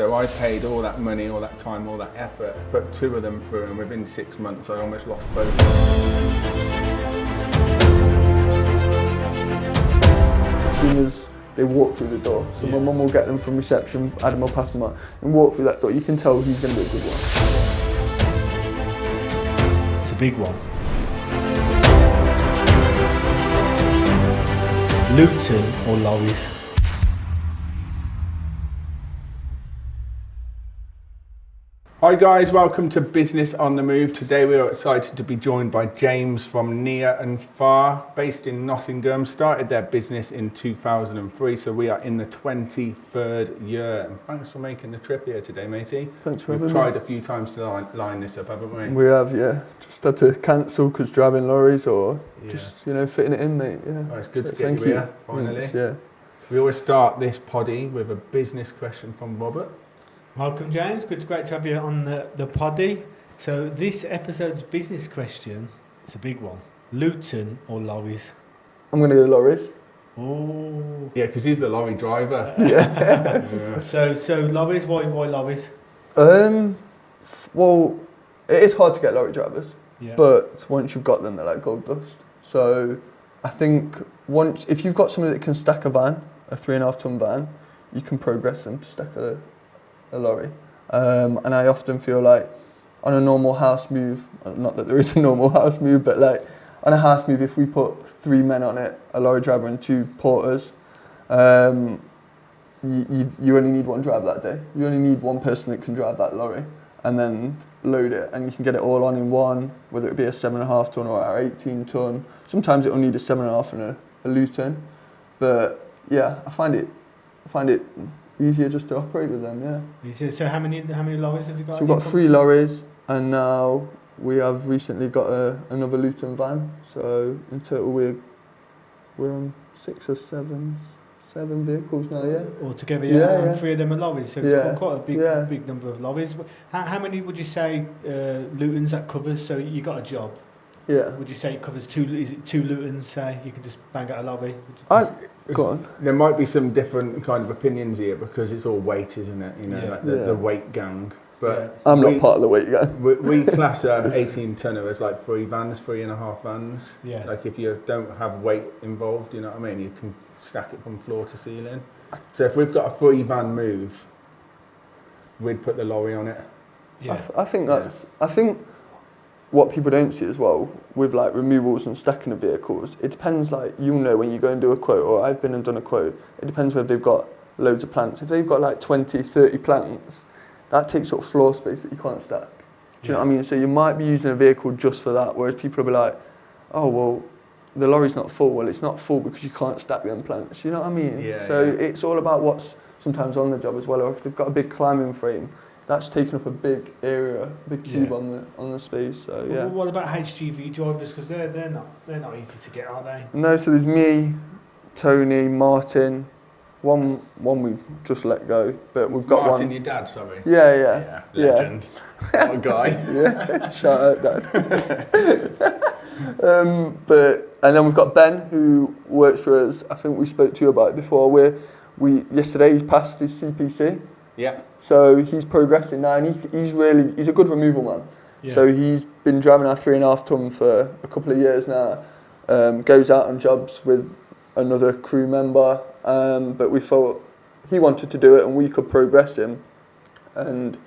So I paid all that money, all that time, all that effort, put 2 of them through, and within 6 months I almost lost both. As soon as they walk through the door, so my mum will get them from reception, Adam will pass them on, and walk through that door, you can tell he's going to be a good one. It's a big one. Luton or lorries? Hi guys, welcome to Business on the Move. Today we are excited to be joined by James from Near and Far, based in Nottingham. Started their business in 2003, so we are in the 23rd year. And thanks for making the trip here today, matey. Thanks for having We've me. tried a few times to line this up, haven't we? We have, yeah. Just had to cancel because driving lorries or just, fitting it in, mate. Yeah. Oh, it's good to But get thank you here, finally. Thanks, yeah. We always start this poddy with a business question from Robert. Welcome, James. Great to have you on the poddy. So this episode's business question, it's a big one. Luton or lorries? I'm going to go lorries. Oh. Yeah, because he's the lorry driver. Yeah. So lorries, why lorries? Well, it is hard to get lorry drivers, Yeah. but once you've got them, they're like gold dust. So I think if you've got somebody that can stack a van, a 3.5 ton van, you can progress them to stack a lorry. And I often feel like on a normal house move, not that there is a normal house move, but like on a house move, if we put 3 men on it, a lorry driver and 2 porters, you only need 1 driver that day. You only need 1 person that can drive that lorry and then load it, and you can get it all on in one, whether it be a 7.5 ton or an 18 ton. Sometimes it'll need a 7.5 and a Luton, but yeah, I find it easier just to operate with them, yeah. So how many lorries have you got? So we've got 3 lorries, and now we have recently got another Luton van. So in total we're on 6 or 7 vehicles now, yeah. Altogether, Yeah. 3 of them are lorries, so it's quite a big number of lorries. How many would you say Lutons that covers? So you got a job. Yeah. Would you say it covers 2? Is it 2 Lutons? Say you can just bang out a lorry. Go on. There might be some different kind of opinions here because it's all weight, isn't it? You know, like the weight gang. But I'm not part of the weight gang. We class a 18 tonner as like 3 vans, 3.5 vans. Yeah. Like if you don't have weight involved, you know what I mean? You can stack it from floor to ceiling. So if we've got a 3 van move, we'd put the lorry on it. Yeah. I think what people don't see as well with like removals and stacking of vehicles, it depends, like you'll know when you go and do a quote, or I've been and done a quote, it depends whether they've got loads of plants. If they've got like 20, 30 plants, that takes up floor space that you can't stack. Do you know what I mean? So you might be using a vehicle just for that, whereas people will be like, oh well, the lorry's not full. Well, it's not full because you can't stack them plants. You know what I mean? It's all about what's sometimes on the job as well, or if they've got a big climbing frame, that's taking up a big area, big cube on the space. So yeah. Well, what about HGV drivers? Because they're not easy to get, are they? No, so there's me, Tony, Martin. One we've just let go, but we've got Martin, one. your dad, sorry. Yeah. Legend. What a guy. Yeah. Shout out, Dad. And then we've got Ben, who works for us. I think we spoke to you about it before. Yesterday he passed his CPC. Yeah. So he's progressing now, and he's a good removal man. Yeah. So he's been driving our 3.5 ton for a couple of years now. Goes out on jobs with another crew member, but we thought he wanted to do it and we could progress him. And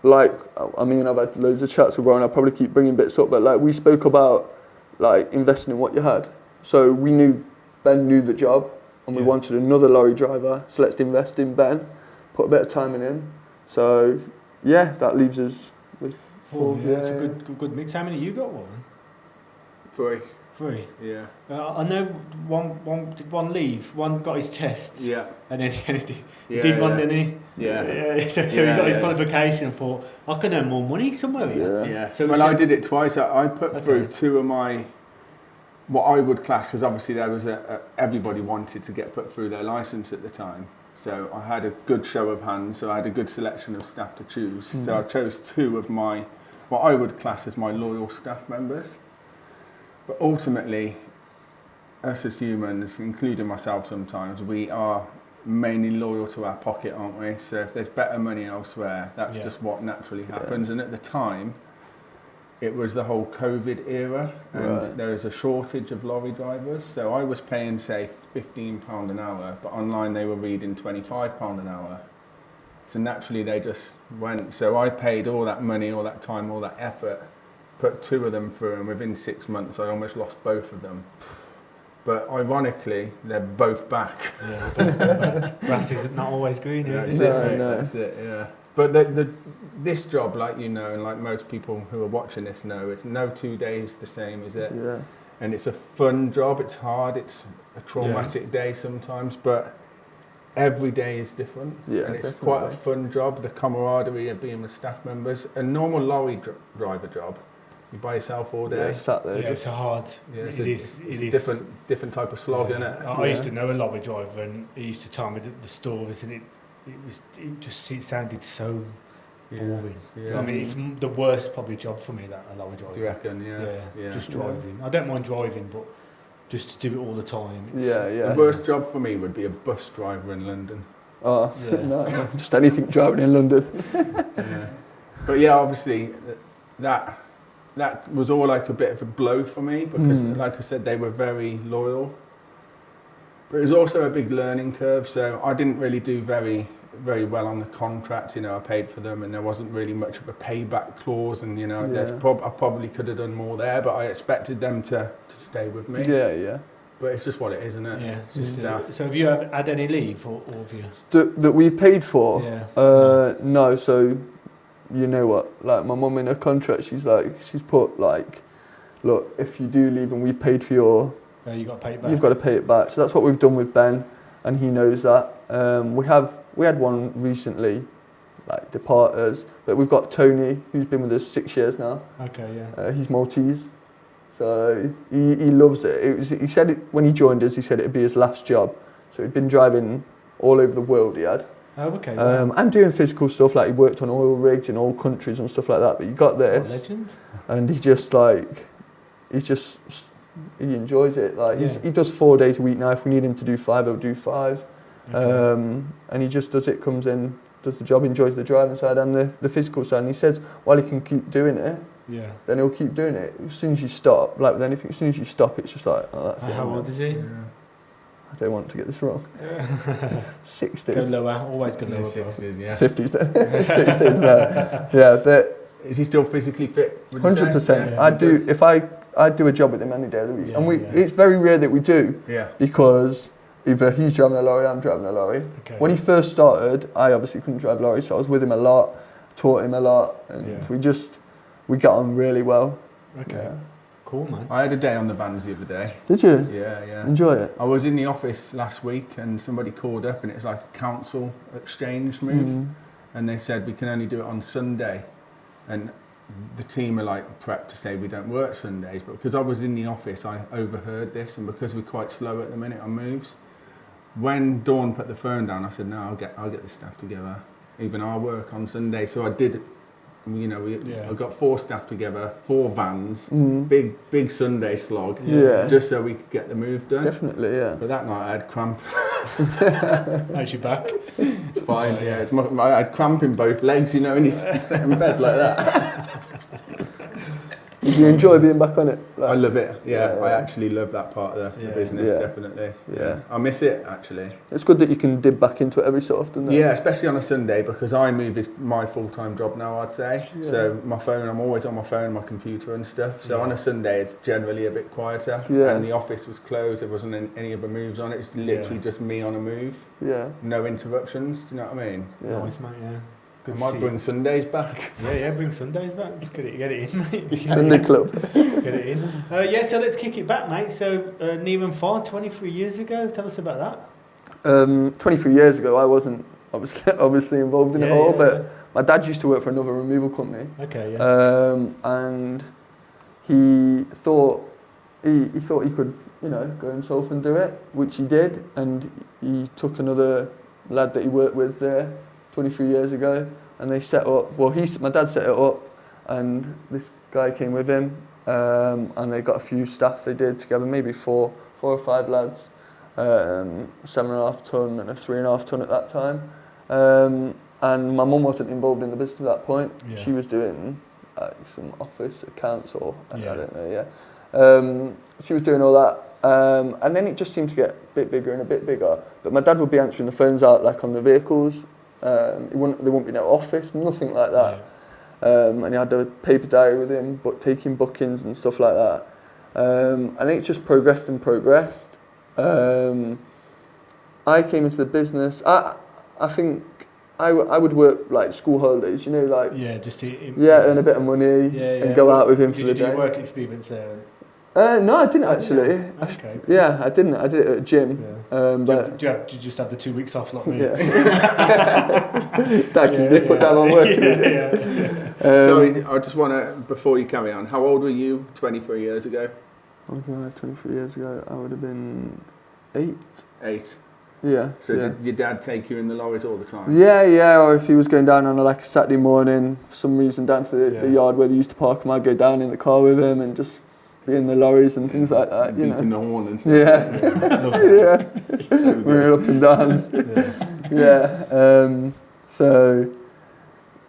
I've had loads of chats with Ron. I'll probably keep bringing bits up, but like we spoke about like investing in what you had. So we knew Ben knew the job, and we wanted another lorry driver. So let's invest in Ben. Put a bit of time in him. So, yeah, that leaves us with 4. Yeah, it's a good mix. How many you got, Warren? 3. Yeah. I know one leave. One got his test. Yeah. And then he did one, didn't he? Yeah. So he got his qualification and thought, I can earn more money somewhere here. Yeah. So I did it twice. I put through 2 of my, what I would class, because obviously there was everybody wanted to get put through their licence at the time. So I had a good show of hands, so I had a good selection of staff to choose. So I chose 2 of my, what I would class as my loyal staff members. But ultimately, us as humans, including myself sometimes, we are mainly loyal to our pocket, aren't we? So if there's better money elsewhere, that's just what naturally happens. And at the time, it was the whole COVID era, and there was a shortage of lorry drivers. So I was paying, say, £15 an hour, but online they were reading £25 an hour. So naturally they just went. So I paid all that money, all that time, all that effort, put 2 of them through, and within 6 months I almost lost both of them. But ironically, they're both back. Yeah, both back. Grass is not always green, is it? That's it, yeah. But this job, like you know, and like most people who are watching this know, it's no 2 days the same, is it? Yeah. And it's a fun job, it's hard, it's a traumatic day sometimes, but every day is different. Yeah, and it's definitely. quite a fun job, the camaraderie of being with staff members. A normal lorry driver job, you're by yourself all day. Yeah, sat there. Yeah, it's a hard. Yeah, It is. different type of slog, isn't it? I used to know a lorry driver, and he used to tell me the stories, and it sounded so boring. Yeah. I mean, it's the worst probably job for me, that a lorry driver. Do you reckon? Yeah. Just driving. I don't mind driving, but just to do it all the time. The worst job for me would be a bus driver in London. Oh, Yeah. no, just anything driving in London. Yeah. But yeah, obviously that was all like a bit of a blow for me because, like I said, they were very loyal. But it was also a big learning curve, so I didn't really do very well on the contract. You know, I paid for them, and there wasn't really much of a payback clause. And you know, I probably could have done more there, but I expected them to stay with me. Yeah. But it's just what it is, isn't it? Yeah. It's just staff. so have you had any leave, or have you? That we paid for? Yeah. No, so you know what? Like my mum in her contract, she's put like, look, if you do leave and we paid for your, You got to pay it back. you've got to pay it back. So that's what we've done with Ben, and he knows that. We had one recently, like depart us, but we've got Tony, who's been with us 6 years now. Okay, yeah. He's Maltese, so he loves it. He said it, when he joined us, he said it'd be his last job. So he'd been driving all over the world. He had. Oh, okay. And doing physical stuff, like he worked on oil rigs in all countries and stuff like that. But he got this, legend. and he enjoys it. Like he does 4 days a week now. If we need him to do 5, he'll do 5. Okay. And he just does it, comes in, does the job, enjoys the driving side and the physical side. And he says while he can keep doing it, then he'll keep doing it. As soon as you stop, like with anything, as soon as you stop, it's just like, oh, that's it. How old is he? Yeah. I don't want to get this wrong. 60s. Go lower, always go lower. 60s, yeah. 50s then. 60s now. Yeah, but is he still physically fit? 100%. Yeah. I'd do a job with him any day of the week. Yeah, and it's very rare that we do. Yeah. Because either he's driving a lorry, I'm driving a lorry. Okay. When he first started, I obviously couldn't drive lorries, so I was with him a lot, taught him a lot, and we got on really well. Okay. Yeah. Cool, man. I had a day on the vans the other day. Did you? Yeah. Enjoy it? I was in the office last week and somebody called up and it's like a council exchange move. And they said we can only do it on Sunday. And the team are like prepped to say we don't work Sundays, but because I was in the office, I overheard this, and because we're quite slow at the minute on moves, when Dawn put the phone down, I said, no, I'll get the staff together. Even I'll work on Sunday. So I did. You know, I got 4 staff together, 4 vans, big Sunday slog, just so we could get the move done. Definitely, yeah. But that night I had cramp. How's your back? It's fine, yeah. I had cramp in both legs, you know, and you sit in bed like that. Did you enjoy being back on it? I love it, yeah. I actually love that part of the business, definitely. Yeah. I miss it, actually. It's good that you can dip back into it every so often. Though. Yeah, especially on a Sunday, because iMove is my full-time job now, I'd say. Yeah. So my phone, I'm always on my phone, my computer and stuff. So on a Sunday, it's generally a bit quieter. Yeah. And the office was closed. There wasn't any other moves on it. It's literally just me on a move. Yeah. No interruptions. Do you know what I mean? Yeah. Nice, mate, yeah. Good I might bring Sundays back. Yeah, bring Sundays back. Get it in, mate. Sunday club. Get it in. So let's kick it back, mate. So near and far, 23 years ago. Tell us about that. 23 years ago, I wasn't obviously involved in it all, but my dad used to work for another removal company. Okay, yeah. And he thought he could, go himself and do it, which he did, and he took another lad that he worked with there 23 years ago, and they set up, my dad set it up, and this guy came with him, and they got a few staff they did together, maybe four or five lads, 7.5 ton and a 3.5 ton at that time. And my mum wasn't involved in the business at that point. Yeah. She was doing some office accounts or I don't know, she was doing all that. And then it just seemed to get a bit bigger and a bit bigger. But my dad would be answering the phones out like on the vehicles. There wouldn't be no office, nothing like that. And he had a paper diary with him, but taking bookings and stuff like that. And it just progressed and progressed. I came into the business. I think I would work like school holidays, like just to earn a bit of money and go out with him for the day. Did you do your work experience there? No, I didn't actually. Okay. Yeah, I didn't. I did it at a gym. Yeah. But did you just have the 2 weeks off like me? Yeah. Dad, can you just put down on work? So I just want to, before you carry on, how old were you 23 years ago? 23 years ago, I would have been 8. 8. Yeah. So did your dad take you in the lorries all the time? Yeah. Or if he was going down on a Saturday morning, for some reason down to the yard where they used to park him, I'd go down in the car with him and just be in the lorries and things like that. Beeping the horn and stuff. We're up and down.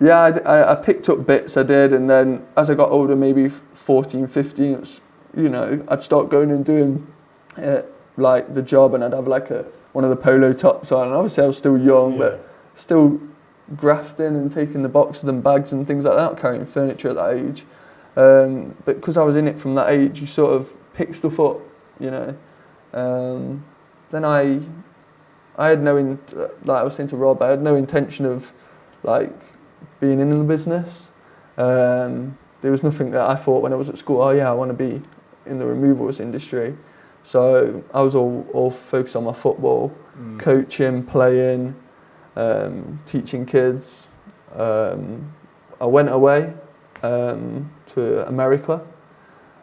I picked up bits, I did, and then as I got older, maybe 14, 15, it's, I'd start going and doing the job, and I'd have one of the polo tops on, and obviously I was still young, but still grafting and taking the boxes and bags and things like that, not carrying furniture at that age. But because I was in it from that age, you sort of pick stuff up, Then I had no, like I was saying to Rob, I had no intention of being in the business. There was nothing that I thought when I was at school, I want to be in the removals industry. So I was all focused on my football, coaching, playing, teaching kids. I went away to America,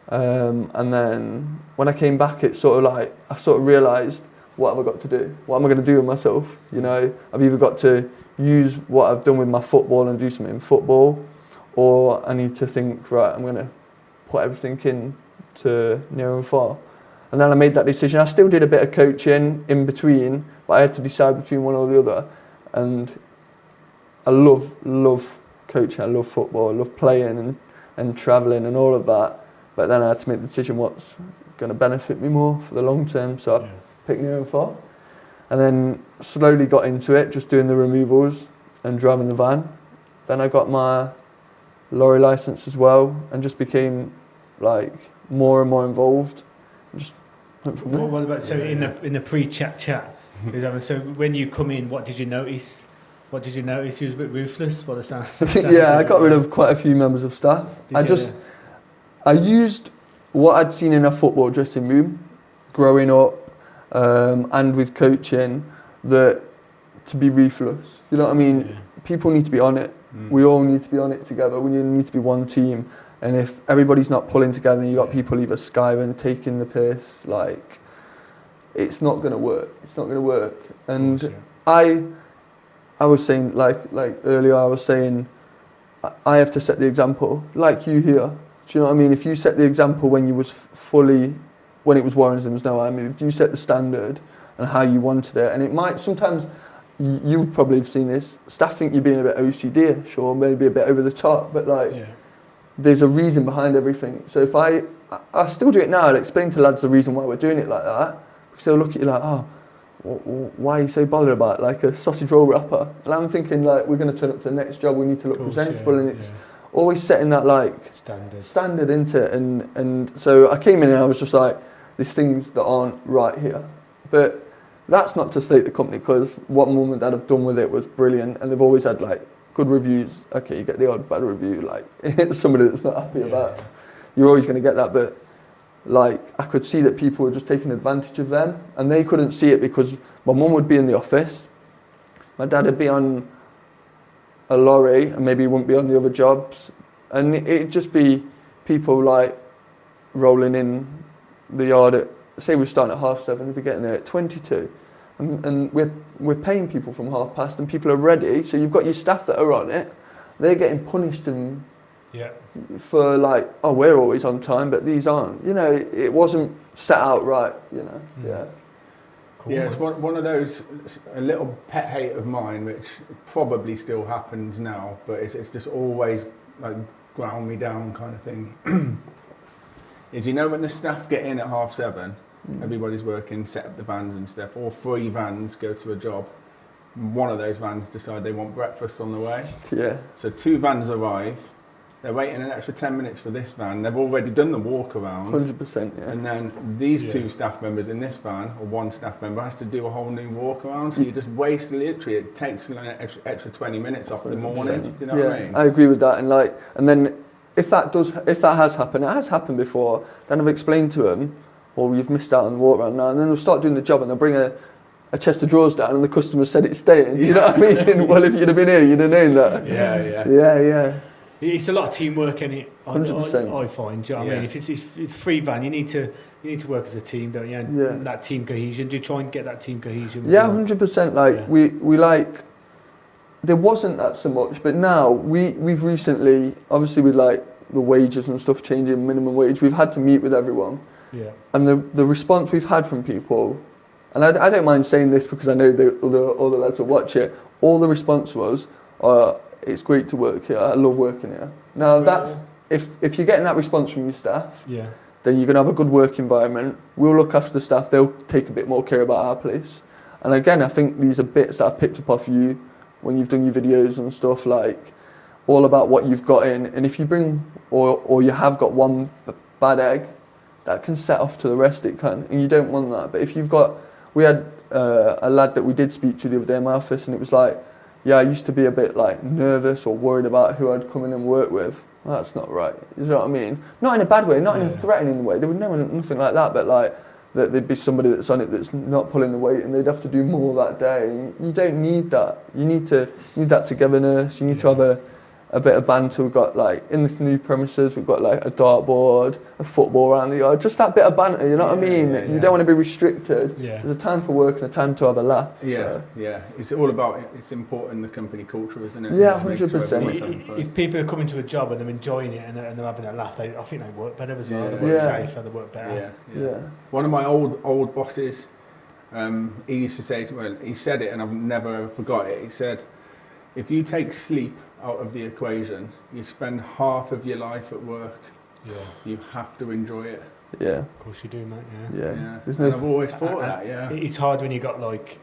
and then when I came back, it's I realised, what have I got to do? What am I going to do with myself? I've either got to use what I've done with my football and do something in football, or I need to think, right, I'm going to put everything in to near and far. And then I made that decision. I still did a bit of coaching in between, but I had to decide between one or the other. And I love coaching, I love football, I love playing and travelling and all of that. But then I had to make the decision what's going to benefit me more for the long term. So I picked near and far. And then slowly got into it, just doing the removals and driving the van. Then I got my lorry licence as well, and just became more and more involved. Just went from there. What about in the pre-chat? So when you come in, what did you notice? What did you notice? You was a bit ruthless. What the sound? I got rid of quite a few members of staff. I used what I'd seen in a football dressing room, growing up, and with coaching, to be ruthless. You know what I mean? Yeah. People need to be on it. We all need to be on it together. We need to be one team. And if everybody's not pulling together, you got people either skiving, taking the piss, it's not going to work. It's not going to work. And course, I was saying, earlier, I was saying, I have to set the example, like you here. Do you know what I mean? If you set the example when you was when it was Warren's and there was no I moved, you set the standard and how you wanted it. And it might, sometimes, you would probably have seen this, staff think you're being a bit OCD-ish or maybe a bit over the top, but there's a reason behind everything. So if I still do it now, I'll explain to lads the reason why we're doing it like that, because they'll look at you like, why are you so bothered about a sausage roll wrapper? And I'm thinking we're going to turn up to the next job, we need to look presentable, and it's always setting that standard into it. And so I came in and I was just there's things that aren't right here. But that's not to slate the company, because what mum and dad have done with it was brilliant, and they've always had good reviews. Okay, you get the odd bad review, somebody that's not happy about it. You're always going to get that, but I could see that people were just taking advantage of them, and they couldn't see it because my mum would be in the office, my dad would be on a lorry, and maybe he wouldn't be on the other jobs, and it'd just be people rolling in the yard at, say we're starting at 7:30, they'd be getting there at 22. And we're paying people from past, and people are ready. So you've got your staff that are on it. They're getting punished for we're always on time, but these aren't. It wasn't set out right. Cool. Yeah, it's one of those, a little pet hate of mine, which probably still happens now, but it's just always like ground me down kind of thing. Is when the staff get in at 7:30, everybody's working, set up the vans and stuff, all 3 vans go to a job. One of those vans decide they want breakfast on the way. Yeah. So 2 vans arrive. They're waiting an extra 10 minutes for this van. They've already done the walk around. 100%, yeah. And then these 2 staff members in this van, or 1 staff member, has to do a whole new walk around. So you just waste, literally, it takes an extra 20 minutes off the morning. Do you know what I mean? I agree with that. And then if that has happened, it has happened before, then I've explained to them, well, you've missed out on the walk around now. And then they'll start doing the job and they'll bring a chest of drawers down and the customer said it's staying. Do you know what I mean? Well, if you'd have been here, you'd have known that. Yeah. It's a lot of teamwork, in it. 100%. I find. Do you know what I mean? If it's free van, you need to work as a team, don't you? And that team cohesion. Do you try and get that team cohesion? Yeah, 100%. Like we like. There wasn't that so much, but now we've recently, obviously with like the wages and stuff changing, minimum wage, we've had to meet with everyone. Yeah. And the response we've had from people, and I don't mind saying this because I know all the lads will watch it. All the response was, it's great to work here. I love working here. Now that's if you're getting that response from your staff, then you're gonna have a good work environment. We'll look after the staff. They'll take a bit more care about our place. And again, I think these are bits that I've picked up off you when you've done your videos and stuff, like all about what you've got in. And if you bring or you have got one bad egg, that can set off to the rest. It can, and you don't want that. But if you've got, we had a lad that we did speak to the other day in my office, and it was like, yeah, I used to be a bit like nervous or worried about who I'd come in and work with. Well, that's not right. You know what I mean? Not in a bad way, not in a threatening way. There would never nothing like that, but like that there'd be somebody that's on it that's not pulling the weight, and they'd have to do more that day. And you don't need that. You need that togetherness. You need to have a bit of banter. We've got like in the new premises, we've got like a dartboard, a football around the yard, just that bit of banter. You know what I mean? You don't want to be restricted. There's a time for work and a time to have a laugh. It's all about, it's important, the company culture, isn't it? 100%. If people are coming to a job and they're enjoying it and they're having a laugh, I think they work better as well. They work safer, they work better. One of my old bosses, he used to say, he said it and I've never ever forgot it. He said, if you take sleep out of the equation, you spend half of your life at work. You have to enjoy it. Of course you do, mate. And I've always thought that. It's hard when you've got like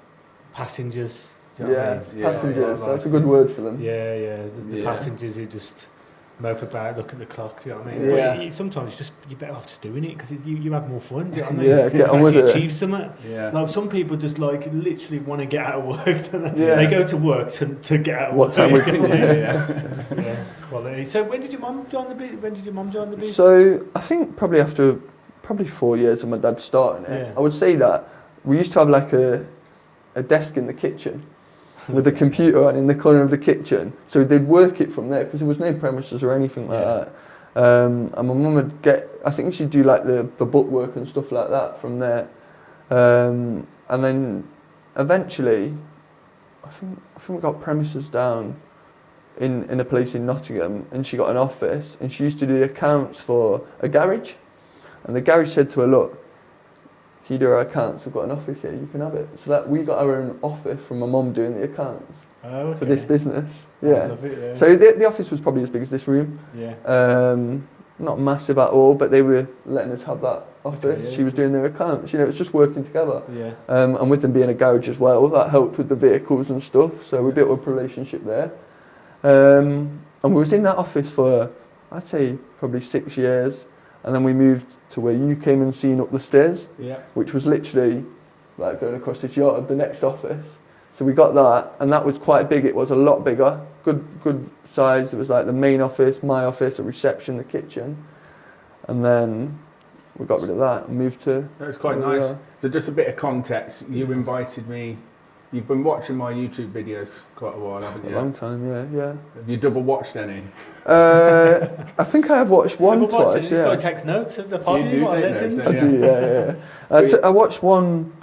passengers. Do you know what I mean? Passengers. That's a good word for them. The passengers who just mope about, look at the clock. Do you know what I mean? But sometimes you're better off just doing it because you have more fun. Do you know what I mean? Get on with it. Achieve something. Like some people just like literally want to get out of work. They go to work to get out of work. What time we can? Quality. So when did your mum join the business? So I think probably after 4 years of my dad starting it, I would say that we used to have like a desk in the kitchen with a computer on in the corner of the kitchen, so they'd work it from there because there was no premises or anything like that. And my mum would I think she'd do like the bookwork and stuff like that from there. And then eventually, I think we got premises down in a place in Nottingham, and she got an office, and she used to do the accounts for a garage. And the garage said to her, look, can you do our accounts? We've got an office here, you can have it. So that we got our own office from my mum doing the accounts for this business. I love it, So the office was probably as big as this room. Not massive at all, but they were letting us have that office. She was doing their accounts. It's just working together. And with them being a garage as well, that helped with the vehicles and stuff. So we built up a relationship there. And we was in that office for, I'd say, probably 6 years. And then we moved to where you came and seen up the stairs, which was literally like going across this yard, the next office. So we got that, and that was quite big. It was a lot bigger, good size. It was like the main office, my office, a reception, the kitchen. And then we got rid of that and moved to... That was quite nice. So just a bit of context, you invited me. You've been watching my YouTube videos quite a while, haven't you? A long time, yeah. Have you double watched any? I think I have watched one twice. This guy takes notes of the pod. You do take notes, I do, I watched one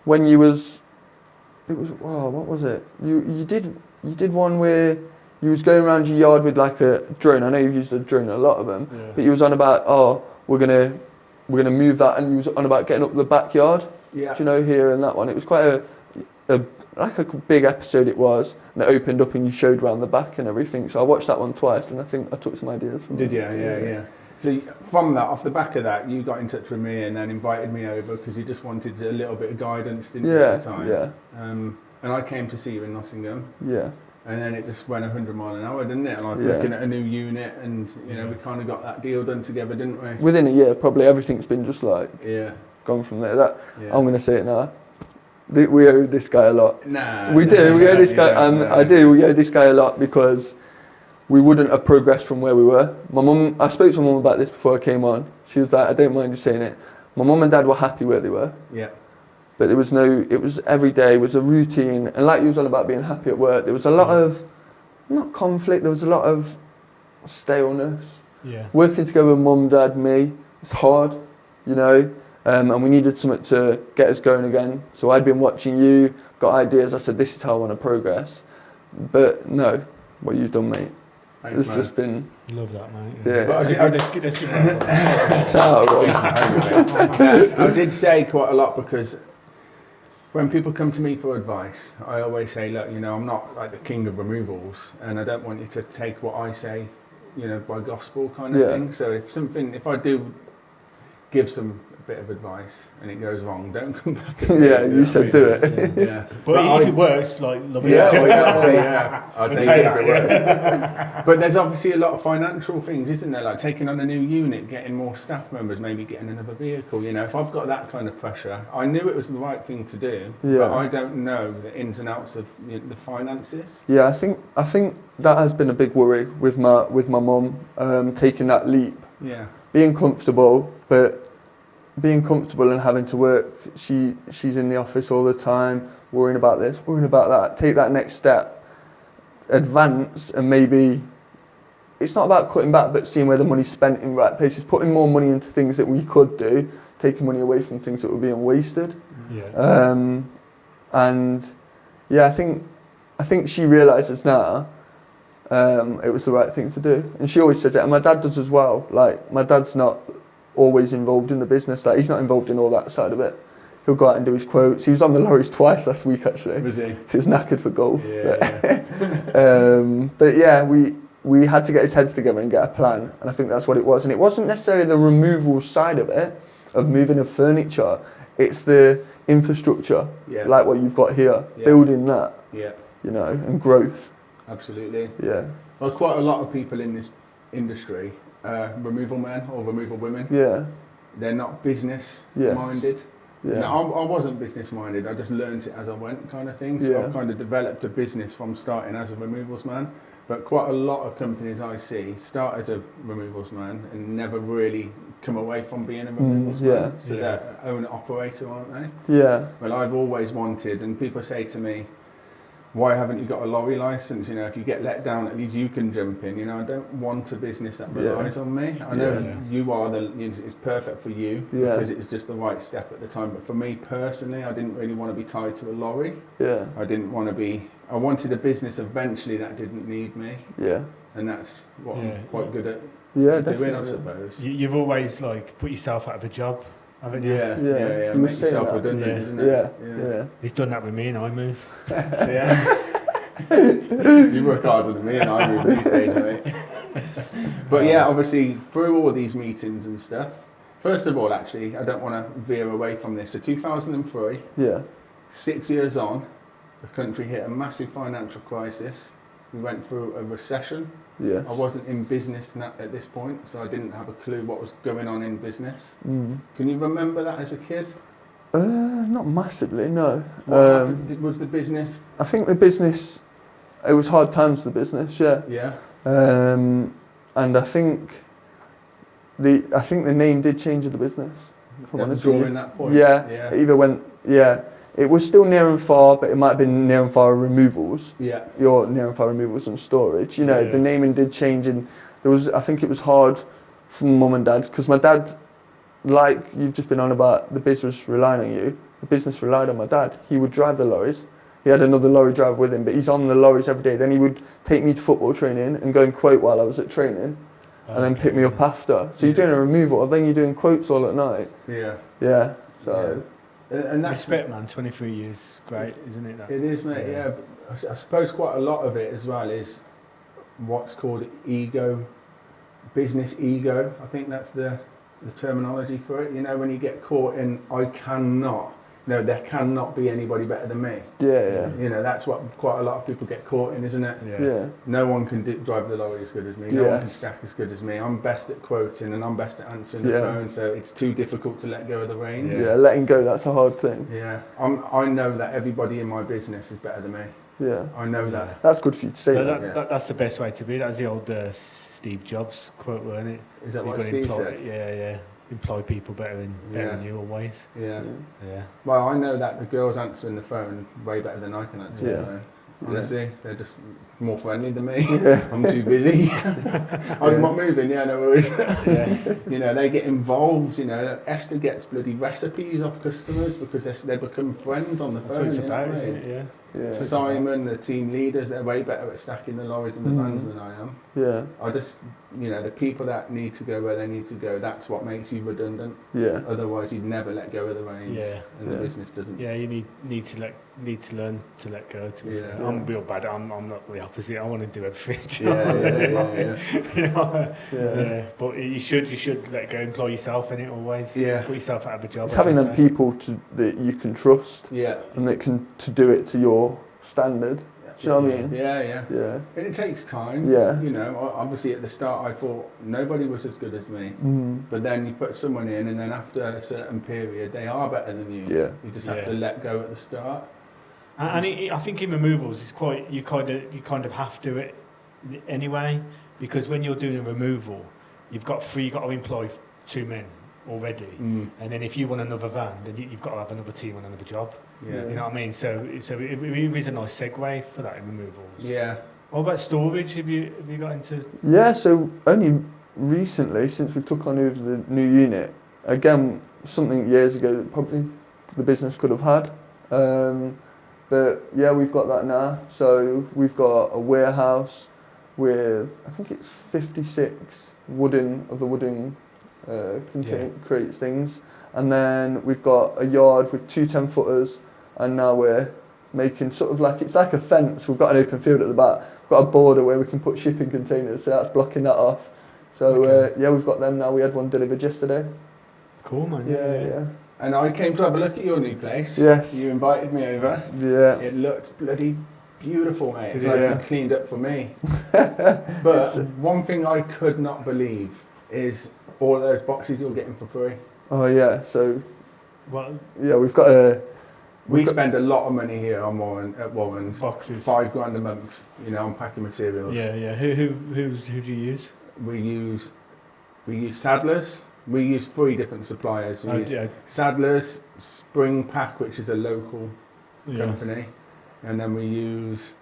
when you was. It was what was it? You did one where you was going around your yard with like a drone. I know you've used a drone, a lot of them, but you was on about we're we're going to move that, and you was on about getting up the backyard. Yeah. Do you know here and that one? It was quite like a big episode it was, and it opened up and you showed around the back and everything. So I watched that one twice, and I think I took some ideas from Did it. you? Yeah. So from that, off the back of that, you got in touch with me and then invited me over because you just wanted a little bit of guidance, didn't you, at the time? Yeah. And I came to see you in Nottingham. Yeah. And then it just went 100 mile an hour, didn't it? And I was looking at a new unit, and you know, we kind of got that deal done together, didn't we? Within a year, probably everything's been just like gone from there. I'm going to say it now. We owe this guy a lot. Nah. We do. We owe this guy, and I do. We owe this guy a lot because we wouldn't have progressed from where we were. My mum, I spoke to my mum about this before I came on. She was like, I don't mind you saying it. My mum and dad were happy where they were. Yeah. But there was it was every day was a routine. And like you was on about being happy at work, there was a lot of, not conflict, there was a lot of staleness. Yeah. Working together, mum, dad, me, it's hard, you know. And we needed something to get us going again. So I'd been watching you, got ideas. I said, this is how I want to progress. But no, what you've done, mate. Thanks, It's man. just been... Love that, mate. Yeah. But Let's give that Shout out, Rob. I did say quite a lot because when people come to me for advice, I always say, look, you know, I'm not like the king of removals, and I don't want you to take what I say, you know, by gospel kind of thing. So if I do give some bit of advice and it goes wrong, don't come back and say You said do it. Yeah. But if it works, like, love it. Yeah, well, exactly, yeah. I'll take it if it works. But there's obviously a lot of financial things, isn't there? Like taking on a new unit, getting more staff members, maybe getting another vehicle. You know, if I've got that kind of pressure, I knew it was the right thing to do, but I don't know the ins and outs of the finances. Yeah, I think that has been a big worry with my mum, taking that leap. Yeah. Being comfortable and having to work. She's in the office all the time, worrying about this, worrying about that. Take that next step, advance, and maybe it's not about cutting back, but seeing where the money's spent in right places, putting more money into things that we could do, taking money away from things that were being wasted. Yeah. And yeah, I think she realises now it was the right thing to do, and she always says it, and my dad does as well. Like, my dad's not always involved in the business, like he's not involved in all that side of it. He'll go out and do his quotes. He was on the lorries twice last week, actually. Was he? So he was knackered for golf. Yeah. But yeah, we had to get his heads together and get a plan, and I think that's what it was. And it wasn't necessarily the removal side of it, of moving of furniture. It's the infrastructure, like what you've got here, building that, you know, and growth. Absolutely. Yeah. Well, quite a lot of people in this industry, removal men or removal women, they're not business minded. Yeah. You know, I wasn't business minded, I just learned it as I went, kind of thing. So I've kind of developed a business from starting as a removals man. But quite a lot of companies I see start as a removals man and never really come away from being a removals man. So they're owner operator, aren't they? Yeah. Well, I've always wanted, and people say to me, why haven't you got a lorry license? You know, if you get let down, at least you can jump in. You know, I don't want a business that relies on me. I know you are it's perfect for you because it's just the right step at the time. But for me personally, I didn't really want to be tied to a lorry. Yeah. I wanted a business eventually that didn't need me. Yeah. And that's what I'm quite good at doing, I suppose. You've always like put yourself out of a job. Haven't you? Yeah. Make yourself redundant, isn't it? Yeah. He's done that with me and I move. You work harder than me and I move these days, mate. But yeah, obviously through all these meetings and stuff. First of all, actually, I don't want to veer away from this. So 2003, 6 years on, the country hit a massive financial crisis. We went through a recession. Yeah. I wasn't in business at this point, so I didn't have a clue what was going on in business. Can you remember that as a kid? Not massively, no. Was the business? I think the business, it was hard times for the business, yeah. And I think the name did change of the business. During that point. It either went, it was still near and far, but it might have been near and far removals. Yeah. Your near and far removals and storage. You know, the naming did change, and I think it was hard for mum and dad, because my dad, like you've just been on about the business relying on you, the business relied on my dad. He would drive the lorries. He had another lorry driver with him, but he's on the lorries every day. Then he would take me to football training and go and quote while I was at training. and then pick me up after. So you're doing a removal, and then you're doing quotes all at night. Yeah. Yeah. So And that's Respect, man. 23 years, great, isn't it? That? it is, mate. Yeah. But I suppose quite a lot of it as well is what's called ego, business ego. I think that's the terminology for it. You know, when you get caught in, there cannot be anybody better than me. yeah. You know, that's what quite a lot of people get caught in, isn't it? Yeah. No one can drive the lorry as good as me. No one can Yes. stack as good as me. I'm best at quoting and I'm best at answering the Yeah. phone, so it's too difficult to let go of the reins. Yeah, letting go, that's a hard thing. Yeah. I know that everybody in my business is better than me. Yeah. I know that. That's good for you to say So that. that's the best way to be. That was the old Steve Jobs quote, weren't it? Is that You what gotta Steve employ, said? Yeah. Employ people better than you always. Yeah. Yeah. Well, I know that the girls answering the phone way better than I can answer the Yeah. phone. Honestly, they're just more friendly than me. Yeah. I'm too busy. I'm not moving. Yeah, no worries. Yeah. You know, they get involved. You know, Esther gets bloody recipes off customers because they become friends on the That's phone. what it's you know about, what I isn't mean? it? Yeah. Yeah. Simon, the team leaders, they're way better at stacking the lorries and the vans than I am. Yeah. I just, the people that need to go where they need to go, that's what makes you redundant. Yeah. Otherwise, you'd never let go of the reins, Yeah. and the Yeah. business doesn't. Yeah, you need to learn to let go. To be Yeah. fair. I'm real bad. I'm not the opposite. I want to do everything. Yeah. You know? Yeah. Yeah. But you should let go. Employ yourself in it always. Yeah. Put yourself out of a job. It's as having they them say. people that you can trust Yeah. and that can to do it to your standard. Do you know what I mean? Yeah. Yeah. And it takes time. Yeah. You know, obviously at the start I thought nobody was as good as me. Mm. But then you put someone in, and then after a certain period, they are better than you. Yeah. You just have to Yeah. let go at the start. And I think in removals, it's quite you kind of have to it anyway, because when you're doing a removal, you've got to employ 2 men already, and then if you want another van, then you've got to have another team on another job. Yeah. You know what I mean? So it is a nice segue for that in removals. Yeah. What about storage? Have you got into? Yeah, so only recently, since we took on over the new unit, again, something years ago that probably the business could have had. But yeah, we've got that now. So we've got a warehouse with, I think it's 56 wooden crates things. And then we've got a yard with 2 10-footers, and now we're making sort of like, it's like a fence. We've got an open field at the back. We've got a border where we can put shipping containers, so that's blocking that off. So Okay. yeah, we've got them now. We had one delivered yesterday. Cool, man. Yeah. And I came to have a look at your new place. Yes. You invited me over. Yeah. It looked bloody beautiful, mate. It's Did like it? you cleaned up for me. But one thing I could not believe is all of those boxes you're getting for free. Oh yeah. So Well, yeah, we've got a. We spend a lot of money here on at Warren's. boxes. £5,000 a month, on packing materials. Yeah. Who do you use? We use Sadler's. We use 3 different suppliers. We use Sadler's, Spring Pack, which is a local company, and then we use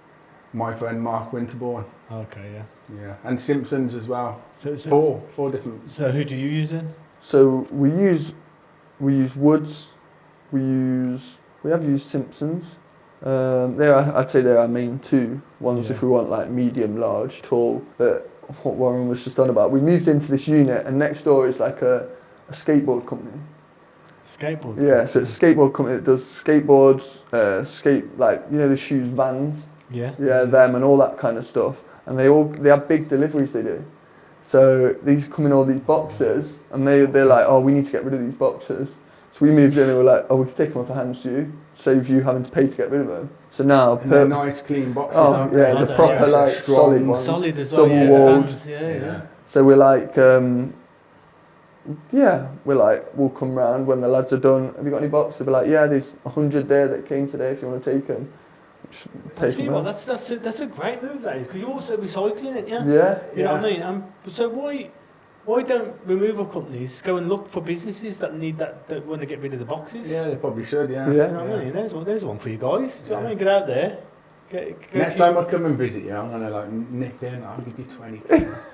my friend Mark Winterbourne. Okay, yeah. Yeah, and Simpsons as well. So Four different. So who do you use then? So we use Woods. We have used Simpsons. I'd say they're our main 2 ones if we want like medium, large, tall. But what Warren was just on about, we moved into this unit, and next door is like a skateboard company. Skateboard. Yeah, so it's a skateboard company that does skateboards, the shoes, Vans. Yeah. Yeah, them and all that kind of stuff. And they have big deliveries they do. So these come in all these boxes, and they're like, oh, we need to get rid of these boxes. So we moved in and we're like, oh, we can take them off the hands to you, save you having to pay to get rid of them. So now, And they're nice, clean boxes. oh aren't yeah, they? the proper like Strong. solid ones. Solid as well. Double yeah, walled. the vans, yeah. So we're like, we'll come round when the lads are done. Have you got any boxes? They'll be like, yeah, there's 100 there that came today if you want to take them. I'll tell you what, that's a great move that is, because you're also recycling it, yeah? Yeah. You know what I mean? So why don't removal companies go and look for businesses that need that want to get rid of the boxes? Yeah, they probably should. Yeah. Yeah. You know what I mean? There's one for you guys. Do you know what I mean? Get out there. Go Next time I come and visit you, I'm gonna nip in. I'll give you 20.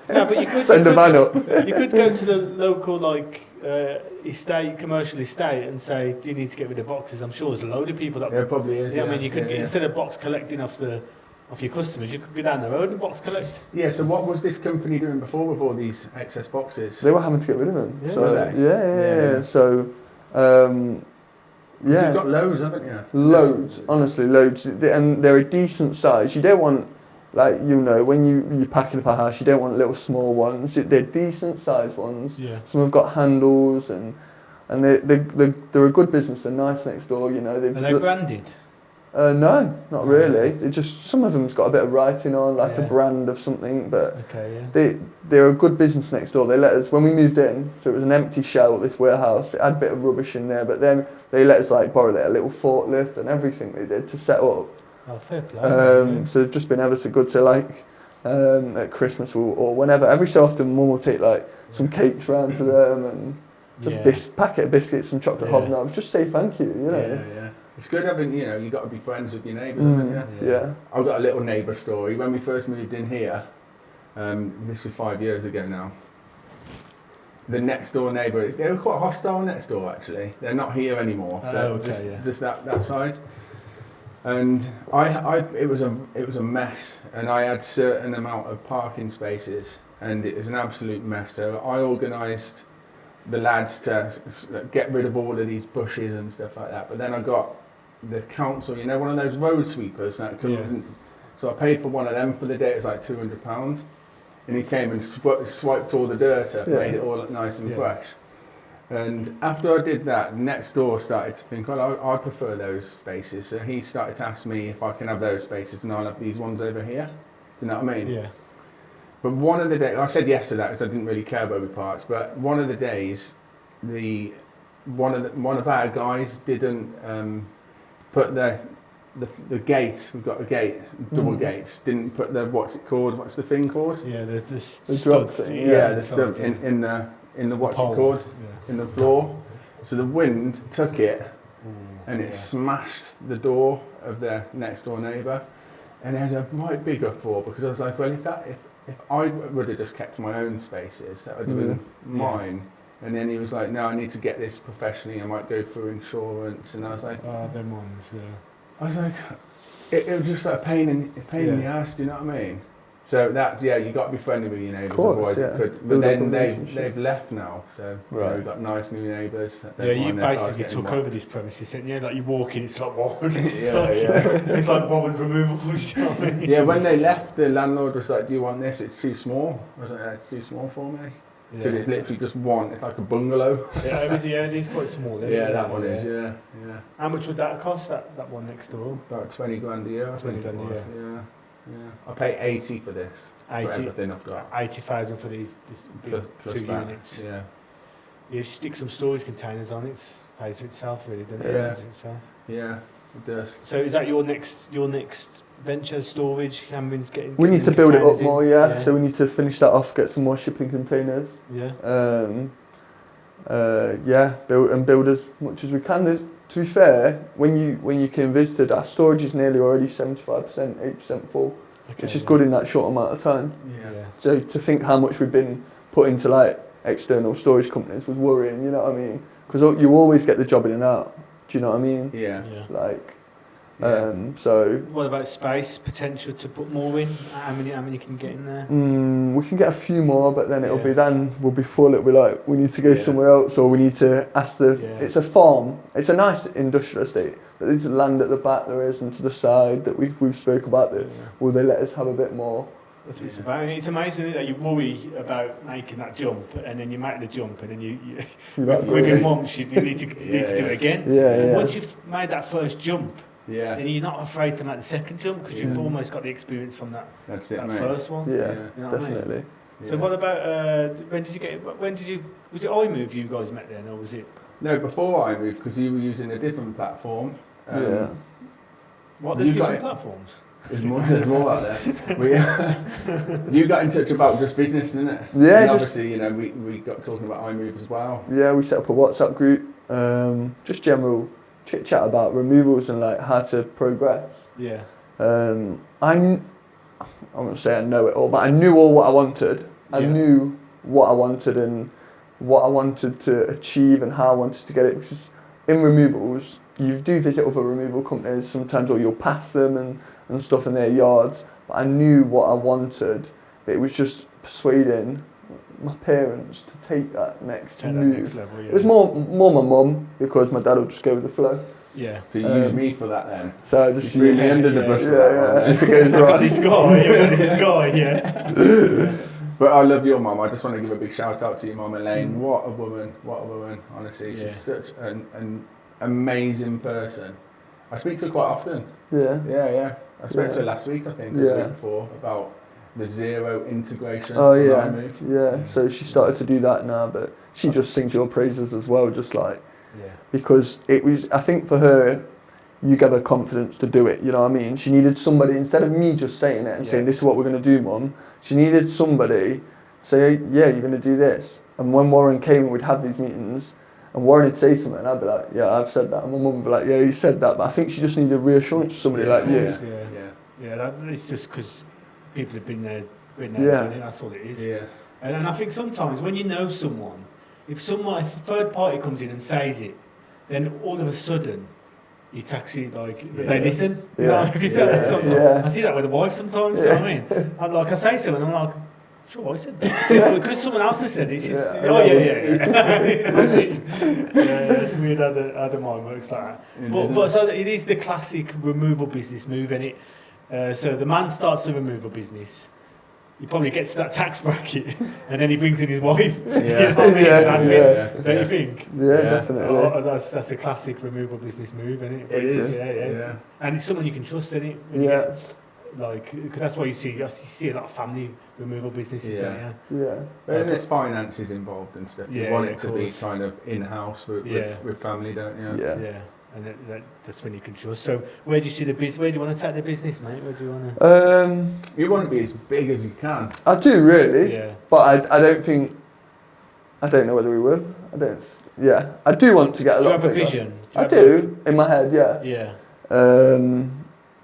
No, but you could Send a van up. You could go to the local commercial estate, and say, "Do you need to get rid of boxes?" I'm sure there's a load of people that. There probably is. Yeah, I mean, you could yeah. instead of box collecting off the off your customers. You could go down the road and box collect. Yeah, so what was this company doing before with all these excess boxes? They were having to get rid of them. Yeah. So, Were they? yeah. So, 'Cause you've got loads, haven't you? loads. Honestly, loads. And they're a decent size. You don't want, like, when you're packing up a house, you don't want little small ones. They're decent sized ones. Yeah. Some have got handles and they're a good business. They're nice next door. Are they branded? No, not really. They just, some of them's got a bit of writing on, like a Yeah. brand of something, but Okay, yeah. they're a good business next door. They let us, when we moved in, so it was an empty shell, this warehouse. It had a bit of rubbish in there, but then they let us borrow their little forklift and everything they did to set up. Oh, fair play. So they've just been ever so good. So at Christmas or whenever, every so often, Mum will take some cakes round to them and just packet of biscuits and chocolate hobnobs. Just say thank you, Yeah. It's good having, you've got to be friends with your neighbours, haven't you? Yeah. I've got a little neighbour story. When we first moved in here, this was 5 years ago now, the next door neighbour, they were quite hostile next door actually. They're not here anymore, so just that side. And it was a mess, and I had certain amount of parking spaces, and it was an absolute mess. So I organised the lads to get rid of all of these bushes and stuff like that. But then I got the council, one of those road sweepers that come in. So I paid for one of them for the day. It was like £200, and he came and swiped all the dirt up, made it all look nice and fresh. And after I did that, next door started to think, well, I prefer those spaces. So he started to ask me if I can have those spaces, and I'll have these ones over here. You know what I mean? Yeah. But one of the days, I said yes to that because I didn't really care where we parked. But one of the days, one of our guys didn't put the gate. We've got a gate, double gates. Didn't put what's the thing called? Yeah, the drop stud thing. The stud in the what's it called? Yeah. In the floor. So the wind took it and it smashed the door of their next door neighbour. And there's a right big uproar because I was like, well, if I would have just kept my own spaces, that would have been mine. And then he was like, no, I need to get this professionally. I might go through insurance. And I was like, them ones, yeah. I was like, it was just like a pain in the ass. Do you know what I mean? So you got to be friendly with your neighbours. Of course, otherwise yeah. it could. But then they've left now. So right. We've got nice new neighbours. Yeah, you basically took over this premises, didn't you? Like you walk in, it's like Warren. yeah. It's like Warren's removals. You know what I mean? Yeah, when they left, the landlord was like, do you want this? It's too small. I was like, it's too small for me. Because it's literally just one, it's like a bungalow. It is quite small. That one is, yeah. How much would that cost, that one next door? About 20 grand a year, I think it was. Yeah. I pay 80 for this. 80, for everything I've got. 80,000 for this big Plus 2 that, units. Yeah. You stick some storage containers on it, pays for itself really, doesn't it? Yeah. Pays for itself. Yeah, it does. So is that your next venture, storage? Cameron's getting. We need to build it up more, yeah. So we need to finish that off, get some more shipping containers. Yeah. Build as much as we can. To be fair, when you came visited, our storage is nearly already 75%, 80% full, which is good in that short amount of time. Yeah. So to think how much we've been put into external storage companies was worrying, you know what I mean? Because you always get the job in and out. Do you know what I mean? Yeah. So. What about space potential to put more in? How many can you get in there? We can get a few more, but then we'll be full. It'll be like we need to go somewhere else, or we need to ask It's a farm. It's a nice industrial estate, but there's land at the back there is, and to the side that we've spoke about. Will they let us have a bit more? That's what it's about. And it's amazing that you worry about making that jump, and then you make the jump, and then you within months you need to do it again. Yeah. Once you've made that first jump. Yeah. Then you're not afraid to make the second jump because you've almost got the experience from that first one. Yeah, you know definitely. What I mean? So what about was it iMove you guys met then, or was it? No, before I moved, because you were using a different platform. What, there's different platforms? There's more out there. You got in touch about just business, didn't it? Yeah. And obviously, we got talking about iMove as well. Yeah, we set up a WhatsApp group, just general chit chat about removals and how to progress. Yeah. I won't say I know it all, but I knew all what I wanted. I knew what I wanted and what I wanted to achieve and how I wanted to get it. Because in removals, you do visit other removal companies sometimes, or you'll pass them, and stuff in their yards. But I knew what I wanted. But it was just persuading my parents to take that next move. Next level, yeah. It was more my mum, because my dad would just go with the flow. Yeah. So you use me for that then? So I just really ended the brush for that one. If it goes You've got right. this guy, you've got this guy, yeah. But I love your mum. I just want to give a big shout out to your mum, Elaine. What a woman. Honestly, she's such an amazing person. I speak to her quite often. Yeah. I spoke to her last week, I think, or the week before, about the zero integration. Oh yeah. So she started to do that now, but she just sings your praises as well, just like, because it was, I think for her, you gave her confidence to do it, you know what I mean? She needed somebody, instead of me just saying it and saying, this is what we're going to do, Mum, she needed somebody to say, yeah, you're going to do this. And when Warren came, we'd have these meetings, and Warren would say something, and I'd be like, yeah, I've said that. And my mum would be like, yeah, you said that. But I think she just needed reassurance from somebody like you. Yeah, it's just because people have been there, done it, that's all it is. Yeah. And I think sometimes when you know someone, if a third party comes in and says it, then all of a sudden, it's actually like they listen. You know, if you feel that sometimes. Yeah. I see that with the wife sometimes. You know what I mean? And like I say something, I'm like, sure, I said that. Because someone else has said it. She's, yeah, it's weird how the mind works like that. But so it is the classic removal business move, isn't it? So the man starts the removal business. He probably gets to that tax bracket, and then he brings in his wife. Yeah. You know what I mean? Don't you think? Yeah, definitely. Oh, that's a classic removal business move, isn't it? It is. Yeah. And it's someone you can trust, isn't it? Yeah. Because that's why you see a lot of family removal businesses, don't you? Yeah. And there's finances involved and stuff. You want it to be kind of in-house with family, don't you? Yeah. And that's when you can trust. So where do you see the business? Where do you want to take the business, mate? Where do you want to? You want to be as big as you can. I do really. Yeah. But I don't think. I don't know whether we will. I don't. Yeah. I do want to get a lot. Do you have a vision? I do in my head. Yeah. Yeah.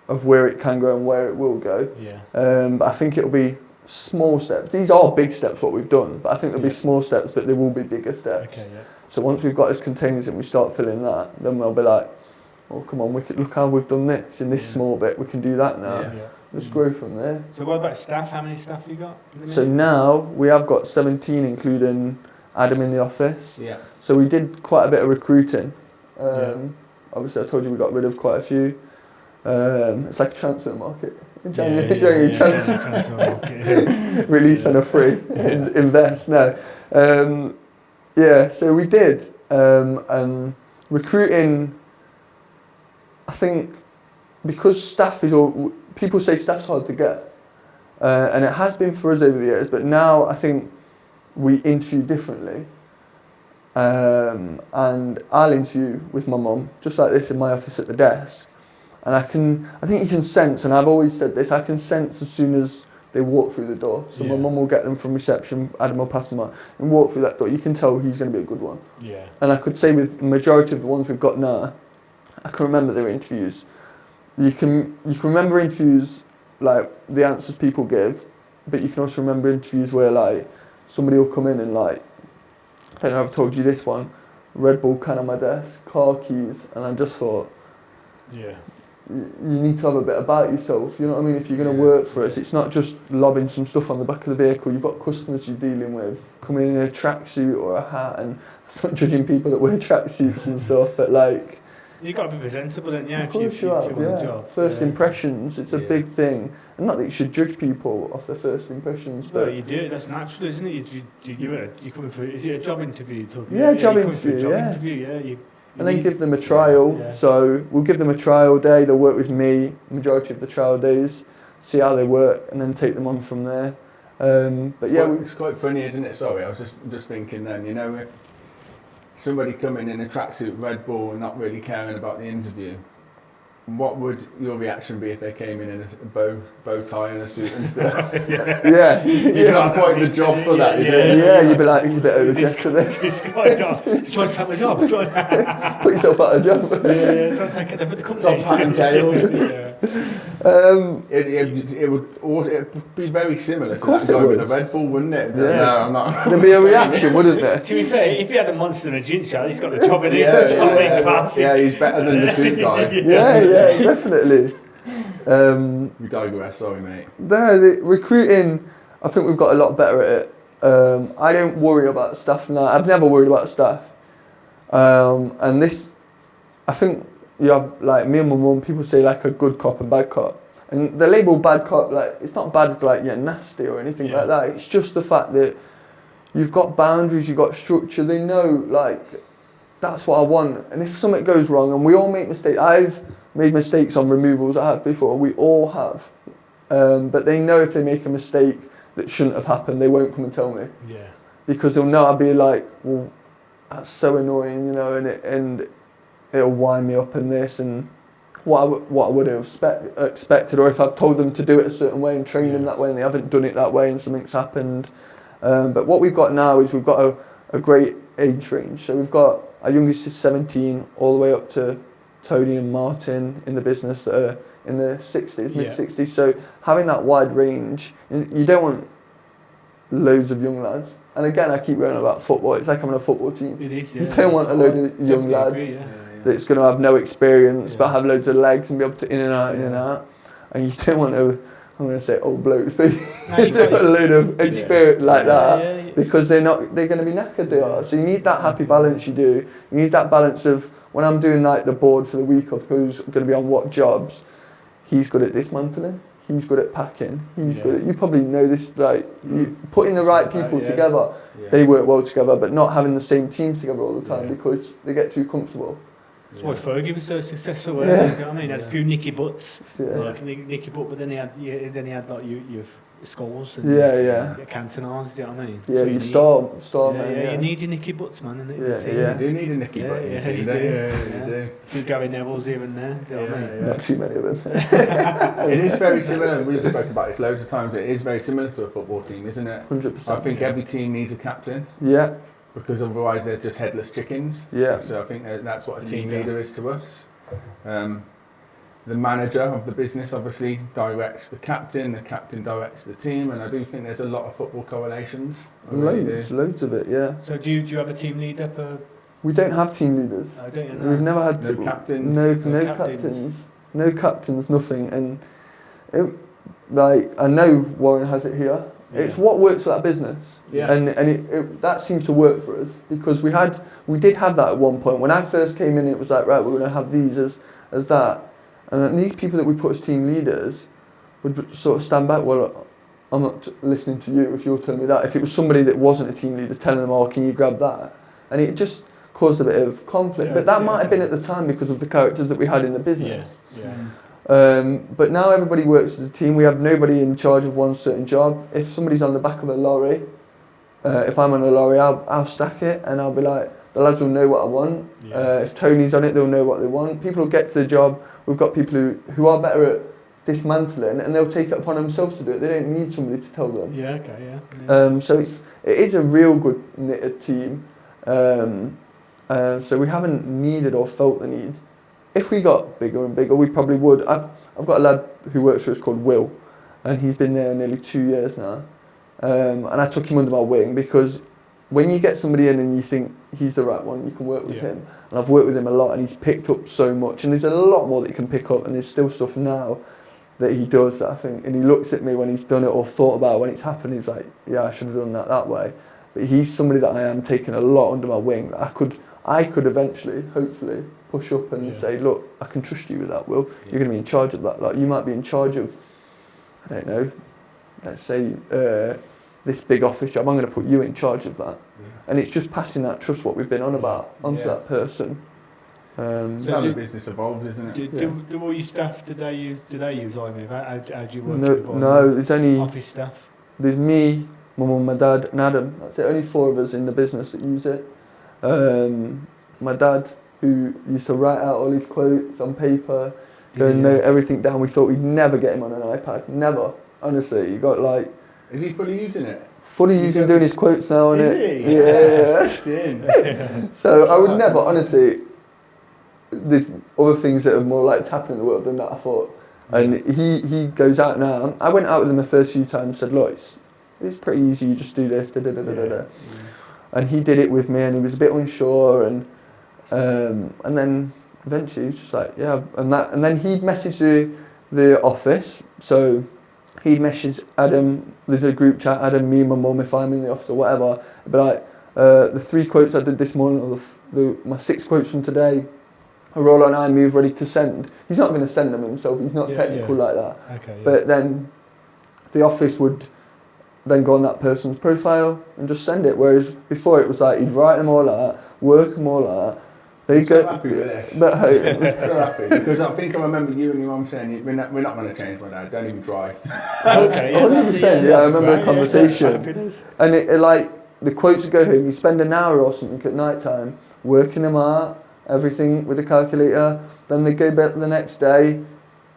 Of where it can go and where it will go. Yeah. But I think it'll be small steps. These are big steps what we've done, but I think there'll be small steps, but there will be bigger steps. Okay. Yeah. So once we've got those containers and we start filling that, then we'll be like, oh come on, look how we've done this in this small bit. We can do that now. Yeah. Let's grow from there. So what about staff? How many staff you got? So now we have got 17, including Adam in the office. Yeah. So we did quite a bit of recruiting. Obviously, I told you we got rid of quite a few. It's like a transfer market. In January, transfer market. Release on a free, invest. No. So we did. And recruiting, I think, because staff is all, people say staff's hard to get. And it has been for us over the years, but now I think we interview differently. And I'll interview with my mum, just like this in my office at the desk. And I think you can sense, and I've always said this, I can sense as soon as they walk through the door. So my mum will get them from reception, Adam will pass them on, and walk through that door. You can tell he's going to be a good one. Yeah. And I could say with the majority of the ones we've got now, I can remember their interviews. You can remember interviews, like the answers people give, but you can also remember interviews where like somebody will come in and like, I don't know if I've told you this one, Red Bull can on my desk, car keys, and I just thought, you need to have a bit about yourself, you know what I mean? If you're going to work for us, it's not just lobbing some stuff on the back of the vehicle. You've got customers you're dealing with, coming in a tracksuit or a hat, and I'm not judging people that wear tracksuits and stuff, but like... You've got to be presentable, don't you? Of course you have, yeah. First impressions, it's a big thing. And not that you should judge people off their first impressions, but... Well, you do, that's natural, isn't it? You're coming for, is it a job interview? Job interview. And then give them a trial. Yeah. So we'll give them a trial day. They'll work with me majority of the trial days, see how they work, and then take them on from there. But yeah, it's quite funny, isn't it? Sorry, I was just thinking then. You know, if somebody coming in a tracksuit, Red Bull, and not really caring about the interview, what would your reaction be if they came in a bow tie and a suit and stuff? You're not quite the job for that, is it? Yeah, you'd be like, he's a bit overdressed for this. He's trying to take my job. Put yourself out of a job. Trying to take it for the company. Top hat and tails. It would be very similar to that guy with a Red Bull, wouldn't it? Yeah. No, I'm not. There'd be a reaction, wouldn't there? To be fair, if he had a monster and a gin shot, he's got the job in it. Yeah, he's better than the suit guy. Yeah, definitely. We digress, sorry mate. The recruiting, I think we've got a lot better at it. I don't worry about staff now. I've never worried about staff. And this, I think you have, like, me and my mum, people say like a good cop and bad cop. And the label bad cop, like, it's not bad like you're nasty or anything like that. It's just the fact that you've got boundaries, you've got structure. They know, like, that's what I want. And if something goes wrong, and we all make mistakes, I've made mistakes on removals I had before, we all have. But they know if they make a mistake that shouldn't have happened, they won't come and tell me. Yeah. Because they'll know I'll be like, well, that's so annoying, you know, and it'll wind me up in this and what I would have expected, or if I've told them to do it a certain way and trained them that way and they haven't done it that way and something's happened. But what we've got now is we've got a great age range. So we've got our youngest is 17 all the way up to Tony and Martin in the business that are in the 60s, mid-60s. So having that wide range, you don't want loads of young lads. And again, I keep going about football. It's like having a football team. It is, You don't want a load of young lads that's going to have no experience, but have loads of legs and be able to in and out. And you don't want to, I'm going to say old blokes, but you don't want a load of experience like that because they're going to be knackered, they are. So you need that happy balance, you do. You need that balance of, when I'm doing like the board for the week of who's going to be on what jobs, he's good at dismantling. He's good at packing. He's good at, you probably know this, like, you putting the right people together, they work well together, but not having the same teams together all the time because they get too comfortable. That's why Fergie was so successful. You know what I mean? He had a few nicky butts, like nicky butt, but then he had like your skulls and your Cantonars. Do you know what I mean? Yeah, so you storm, man. You need your nicky butts, man. You do need a nicky butt. Yeah, you do. Few Gary Nevilles here and there. Do you know what I mean? Not too many of them. It is very similar. We've spoken about this loads of times. It is very similar to a football team, isn't it? 100%. I think every team needs a captain. Yeah. Because otherwise they're just headless chickens. Yeah. So I think that's what a team leader is to us. The manager of the business obviously directs the captain directs the team, and I do think there's a lot of football correlations. Loads of it, yeah. So do you have a team leader per? We don't have team leaders. I don't know. We've never had no captains. No captains. No captains, nothing. And like, I know Warren has it here. It's what works for that business, and that seemed to work for us because we did have that at one point. When I first came in, it was like, right, we're going to have these as that, and then these people that we put as team leaders would sort of stand back. Well, I'm not listening to you if you're telling me that. If it was somebody that wasn't a team leader telling them, oh, can you grab that, and it just caused a bit of conflict. But that might have been at the time because of the characters that we had in the business. But now everybody works as a team. We have nobody in charge of one certain job. If somebody's on the back of a lorry, if I'm on a lorry, I'll stack it and I'll be like, the lads will know what I want. If Tony's on it, they'll know what they want. People will get to the job. We've got people who are better at dismantling and they'll take it upon themselves to do it. They don't need somebody to tell them. So it is a real good knitted team. So we haven't needed or felt the need. If we got bigger and bigger, we probably would. I've got a lad who works for us called Will, and he's been there nearly 2 years now. And I took him under my wing because when you get somebody in and you think he's the right one, you can work with him. And I've worked with him a lot, and he's picked up so much. And there's a lot more that he can pick up, and there's still stuff now that he does that I think. And he looks at me when he's done it or thought about it when it's happened. He's like, yeah, I should have done that way. But he's somebody that I am taking a lot under my wing. That I could eventually, hopefully, push up and say, look, I can trust you with that, Will. You're going to be in charge of that. Like, you might be in charge of, I don't know, let's say this big office job. I'm going to put you in charge of that. And it's just passing that trust, what we've been on about, onto that person. That's how the business evolves, isn't it? Do all your staff, do they use iMove? How do you work with No, there's only office staff? There's me, my mum, my dad and Adam. That's it, only 4 of us in the business that use it. My dad, who used to write out all his quotes on paper, go and note everything down. We thought we'd never get him on an iPad. Never. Honestly, you got like... Is he fully using it? Fully using doing his quotes now, is he? Yeah. So I would never, honestly, there's other things that are more like tapping in the world than that, I thought. And he goes out now. I went out with him the first few times and said, look, it's pretty easy, you just do this, And he did it with me and he was a bit unsure and then eventually he was just like, yeah, and then he'd message the office. So he'd message Adam, there's a group chat, Adam, me and my mum, if I'm in the office or whatever, it'd be like, the 3 quotes I did this morning, or my 6 quotes from today, are all on iMove ready to send. He's not going to send them himself, he's not technical like that. Okay, yeah. But then the office would then go on that person's profile and just send it, whereas before it was like he'd write them all out, work them all out. I'm so happy with this. But, so happy, because I think I remember you and your mum saying, we're not going to change my dad, don't even try. Okay, 100%, yeah, I remember the conversation. Yeah, and it like, the quotes would go home, you spend an hour or something at night time, working them out, everything with the calculator, then they go back the next day.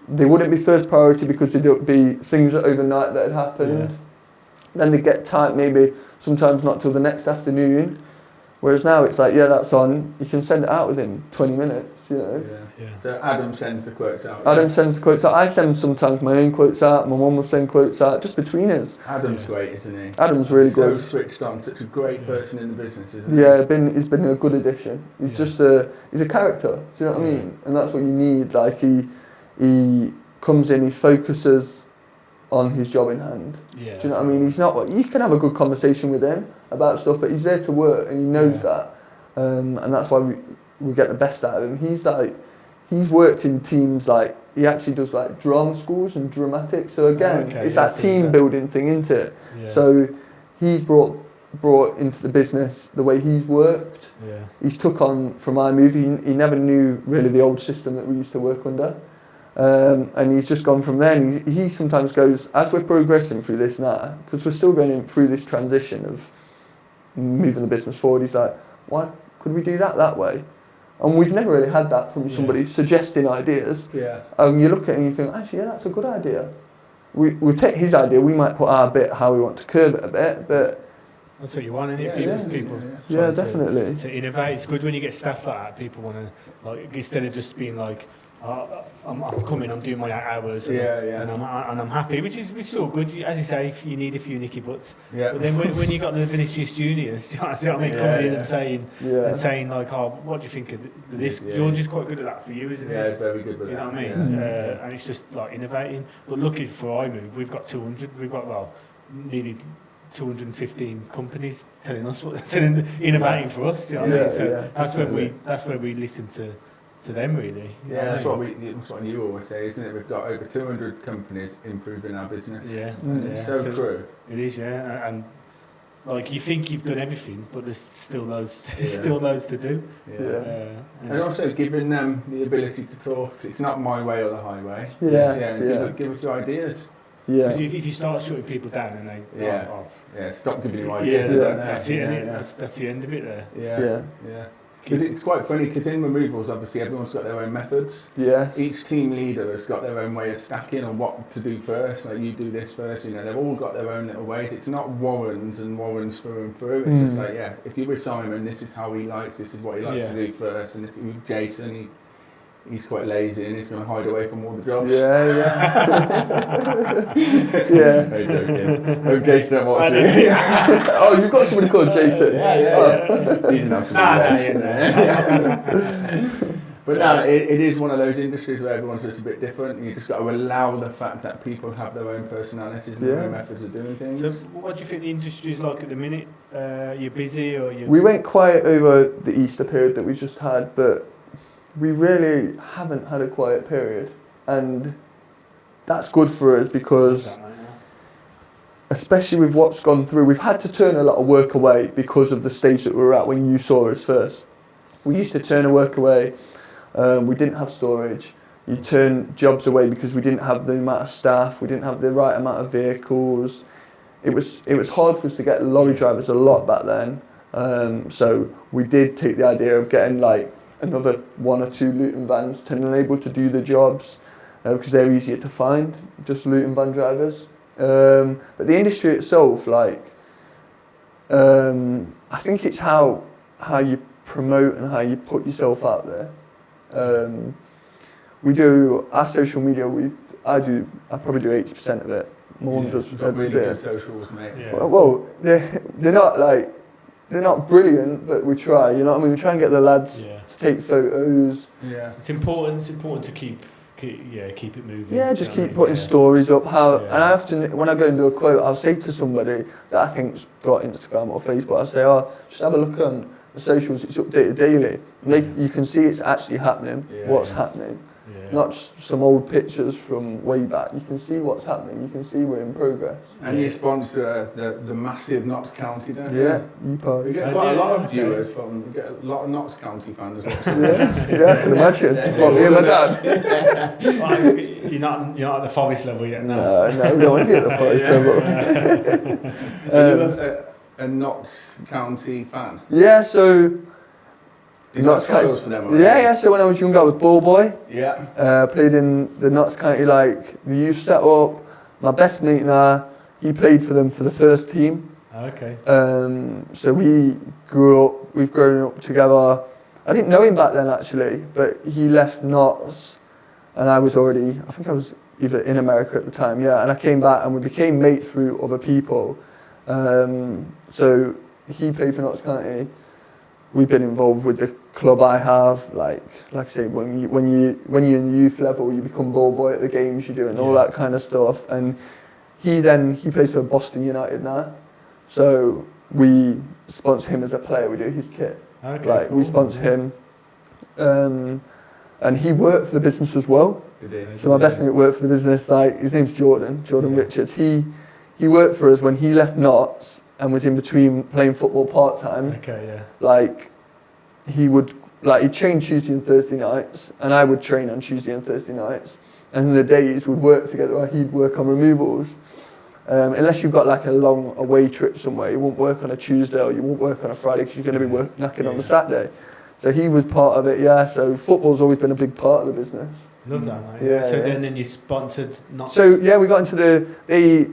They wouldn't be first priority because there would be things overnight that had happened. Yeah. Then they get typed maybe sometimes not till the next afternoon. Whereas now it's like, yeah, that's on, you can send it out within 20 minutes, you know. Yeah. So Adam sends the quotes out. Adam sends the quotes out. I send sometimes my own quotes out, my mum will send quotes out, just between us. Adam's great, isn't he? Adam's really so good. So switched on, such a great person in the business, isn't he? Yeah, he's been a good addition. He's just he's a character, do you know what I mean? And that's what you need, like he comes in, he focuses on his job in hand. Yeah, do you know what I mean? He's not. You can have a good conversation with him about stuff, but he's there to work, and he knows that, and that's why we get the best out of him. He's worked in teams, like he actually does like drama schools and dramatics. So again, it's that team building thing, isn't it? Yeah. So he's brought into the business the way he's worked. Yeah. He's took on from iMovie. He never knew really the old system that we used to work under. And he's just gone from there, and he sometimes goes, as we're progressing through this now, because we're still going through this transition of moving the business forward, he's like, why could we do that way? And we've never really had that from somebody suggesting ideas. Yeah. You look at it and you think, actually, yeah, that's a good idea. We take his idea, we might put our bit how we want to curve it a bit, but that's what you want, isn't it? People definitely. To innovate. It's good when you get staff like that. People want to, like, instead of just being like, I'm coming, I'm doing my 8 hours, and I'm happy, which is all good. As you say, if you need a few nicky butts. Yeah. But then when you got the Vinicius Juniors, do you know what I mean, coming in and saying like, oh, what do you think of this? George is quite good at that for you, isn't he? Yeah, very good with that. You know what I mean? And it's just like innovating. But lucky for iMove, we've got 200. We've got nearly 215 companies telling us innovating for us. Do you know what I mean? So that's where we listen to them, really. Yeah, that's what you always say, isn't it? We've got over 200 companies improving our business. Yeah, so true. It is, and like you think you've done everything, but there's still loads to do. Yeah. And also giving them the ability to talk. It's not my way or the highway. Give us your ideas. Yeah. Because if you start shutting people down and they stop giving you ideas. That's it. That's the end of it there. Yeah. Because it's quite funny, because in removals, obviously, everyone's got their own methods. Yeah. Each team leader has got their own way of stacking on what to do first. Like, you do this first, you know, they've all got their own little ways. It's not Warren's and Warren's through and through. It's just like, if you're with Simon, this is how he likes, this is what he likes to do first. And if you're with Jason, he's quite lazy and he's going to hide away from all the jobs. Very joking. Oh, Jason, I'm watching. Oh, you've got somebody called Jason. He's an absolute But no, it is one of those industries where everyone's just a bit different. And you just got to allow the fact that people have their own personalities and their own methods of doing things. So what do you think the industry is like at the minute? You're busy or you? We went quiet over the Easter period that we just had, but we really haven't had a quiet period, and that's good for us because, especially with what's gone through, we've had to turn a lot of work away because of the stage that we were at when you saw us first. We used to turn work away, we didn't have storage, you turn jobs away because we didn't have the amount of staff, we didn't have the right amount of vehicles. It was hard for us to get lorry drivers a lot back then, so we did take the idea of getting like another 1 or 2 Luton vans to enable to do the jobs because they're easier to find, just Luton van drivers. But the industry itself, like, I think it's how you promote and how you put yourself out there. We do our social media. I probably do 80% of it. Mum does every bit. Socials, mate. Well, they're not brilliant, but we try. You know what I mean? We try and get the lads to take photos. Yeah, it's important to keep keep it moving. Yeah, just Do you know keep what I putting mean? stories up. Yeah. And I often, when I go and do a quote, I'll say to somebody that I think's got Instagram or Facebook, I'll say, oh, just have a look on the socials, it's updated daily. And you can see it's actually happening, what's happening. Yeah. Not just some old pictures from way back. You can see what's happening. You can see we're in progress. And you sponsor the massive Notts County, don't you? Yeah, you We get quite a lot of viewers from, we get a lot of Notts County fans watching this. Yeah, I can imagine. What, me and my dad? Well, you're not at the Forest level yet, no. No, we don't want to be at the Forest level. Are you a Notts County fan? Yeah, so... Do you got spoils for them? Yeah, so when I was younger I was ball boy. Yeah. Played in the Notts County, like, the youth set up. My best mate and I, he played for them for the first team. Okay. So we've grown up together. I didn't know him back then actually, but he left Notts and I think I was either in America at the time, yeah, and I came back and we became mates through other people. So he played for Notts County. We've been involved with the club I have, like I say, when you're in the youth level, you become ball boy at the games you do and all that kind of stuff. And he plays for Boston United now, so we sponsor him as a player. We do his kit, Okay, cool. we sponsor him, and he worked for the business as well. So my best mate worked for the business. Like, his name's Jordan Richards. He worked for us when he left Notts and was in between playing football part time. Okay, yeah. Like, he'd train Tuesday and Thursday nights, and I would train on Tuesday and Thursday nights. And the days would work together, or he'd work on removals. Unless you've got like a long away trip somewhere, you won't work on a Tuesday or you won't work on a Friday because you're going to be knacking on the Saturday. So he was part of it, yeah. So football's always been a big part of the business. Love that, mate. Yeah, So yeah. then you sponsored Notts. So yeah, we got into a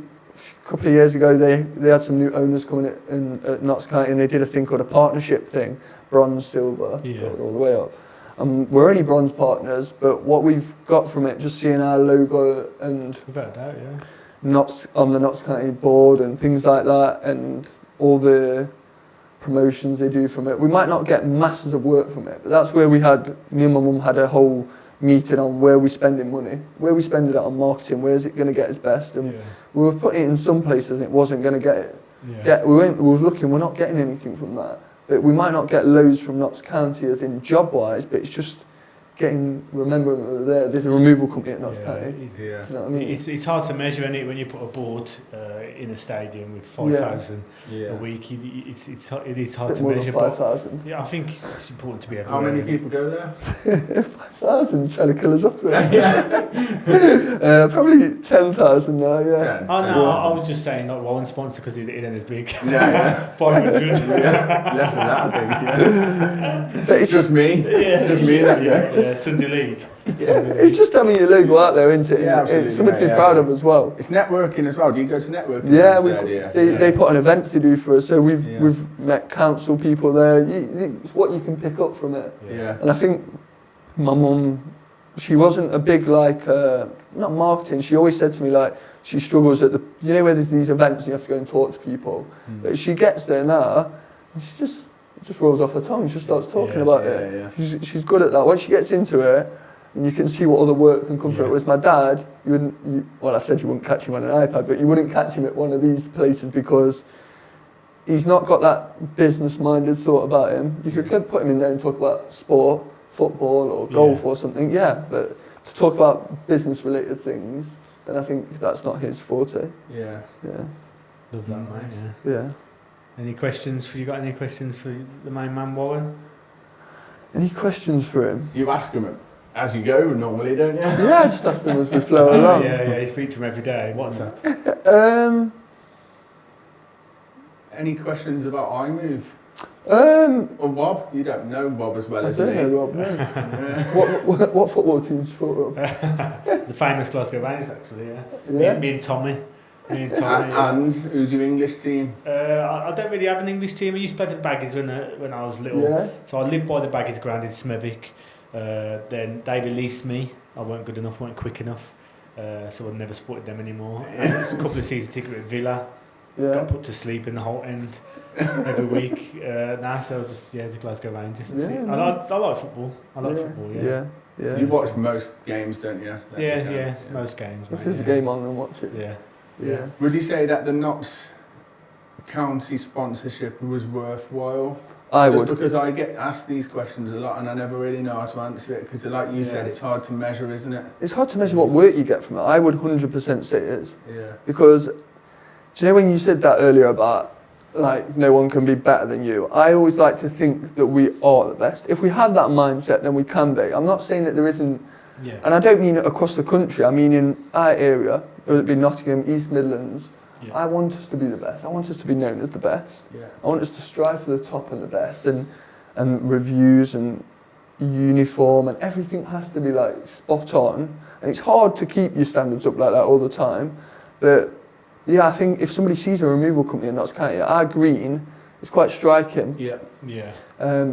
couple of years ago, they had some new owners coming in at Notts County and they did a thing called a partnership thing, bronze, silver, all the way up. We're only bronze partners, but what we've got from it, just seeing our logo and without doubt, yeah. Notts on the Notts County board and things like that, and all the promotions they do from it. We might not get masses of work from it, but that's where me and my mum had a whole meeting on where we're spending money, where we spending it on marketing, where is it going to get us best, and we were putting it in some places and it wasn't going to get it. We were looking, we're not getting anything from that, but we might not get loads from Notts County as in job wise, but it's just remembering that there's a removal company at Notts County. Do you know what I mean? It's hard to measure when you put a board in a stadium with 5,000 a week. It is hard to more measure. Than 5,000. Yeah, I think it's important to be everywhere. How many people go there? 5,000, trying to kill us off there. Probably 10,000 now, yeah. 10. Oh no, I was just saying not one sponsor because it ain't as big. 500. Less than that, I think. Yeah. But it's just me. Just me that Sunday League. It's just having your logo out there, isn't it? Yeah, absolutely. It's something to be proud of as well. It's networking as well. Do you go to networking? Yeah, they put on events to do for us, so we've met council people there. It's what you can pick up from it. Yeah. And I think my mum, she wasn't a big not marketing. She always said to me like she struggles at where there's these events and you have to go and talk to people. But she gets there now, and she just rolls off her tongue. She just starts talking about it. Yeah. She's good at that. Once she gets into it, and you can see what other work can come from it. Whereas my dad, I said you wouldn't catch him on an iPad, but you wouldn't catch him at one of these places because he's not got that business-minded thought about him. You could put him in there and talk about sport, football or golf or something, but to talk about business-related things, then I think that's not his forte. Yeah. Love that, mate. Yeah. Any questions? You got any questions for the main man, Warren? Any questions for him? You ask him as you go normally, don't you? Yeah, I just ask them as we flow along. You speak to him every day. WhatsApp. Any questions about iMove? Or Rob? You don't know Rob as well as me. I don't know Rob, no. What football team support Rob? The famous Glasgow Rangers, actually, Me and Tommy. And who's your English team? I don't really have an English team. I used to play for the Baggies when I was little. Yeah. So I lived by the Baggies ground in Smethwick. Then they released me. I weren't good enough, weren't quick enough. So I never supported them anymore. It was a couple of seasons ticket with Villa. Got put to sleep in the whole end every week. So just the Glasgow Rangers. I like football. I like football. Yeah. Yeah. You watch most games, don't you? That you can, Yeah, most games. If mate, there's a yeah. game on, then watch it. Yeah. Yeah. Would you say that the Notts County sponsorship was worthwhile? I Just would. because I get asked these questions a lot and I never really know how to answer it because, like you said, Yeah. it's hard to measure, isn't it? It's hard to measure what work you get from it. I would 100% say it is. Yeah. Because, do you know when you said that earlier about, like, no one can be better than you? I always like to think that we are the best. If we have that mindset, then we can be. I'm not saying that there isn't, Yeah. and I don't mean across the country, I mean in our area, whether it be Nottingham, East Midlands, Yeah. I want us to be the best. I want us to be known as the best. Yeah. I want us to strive for the top and the best, and reviews and uniform and everything has to be like spot on. And it's hard to keep your standards up like that all the time. But yeah, I think if somebody sees a removal company in Notts County, our green is quite striking. Yeah. Yeah.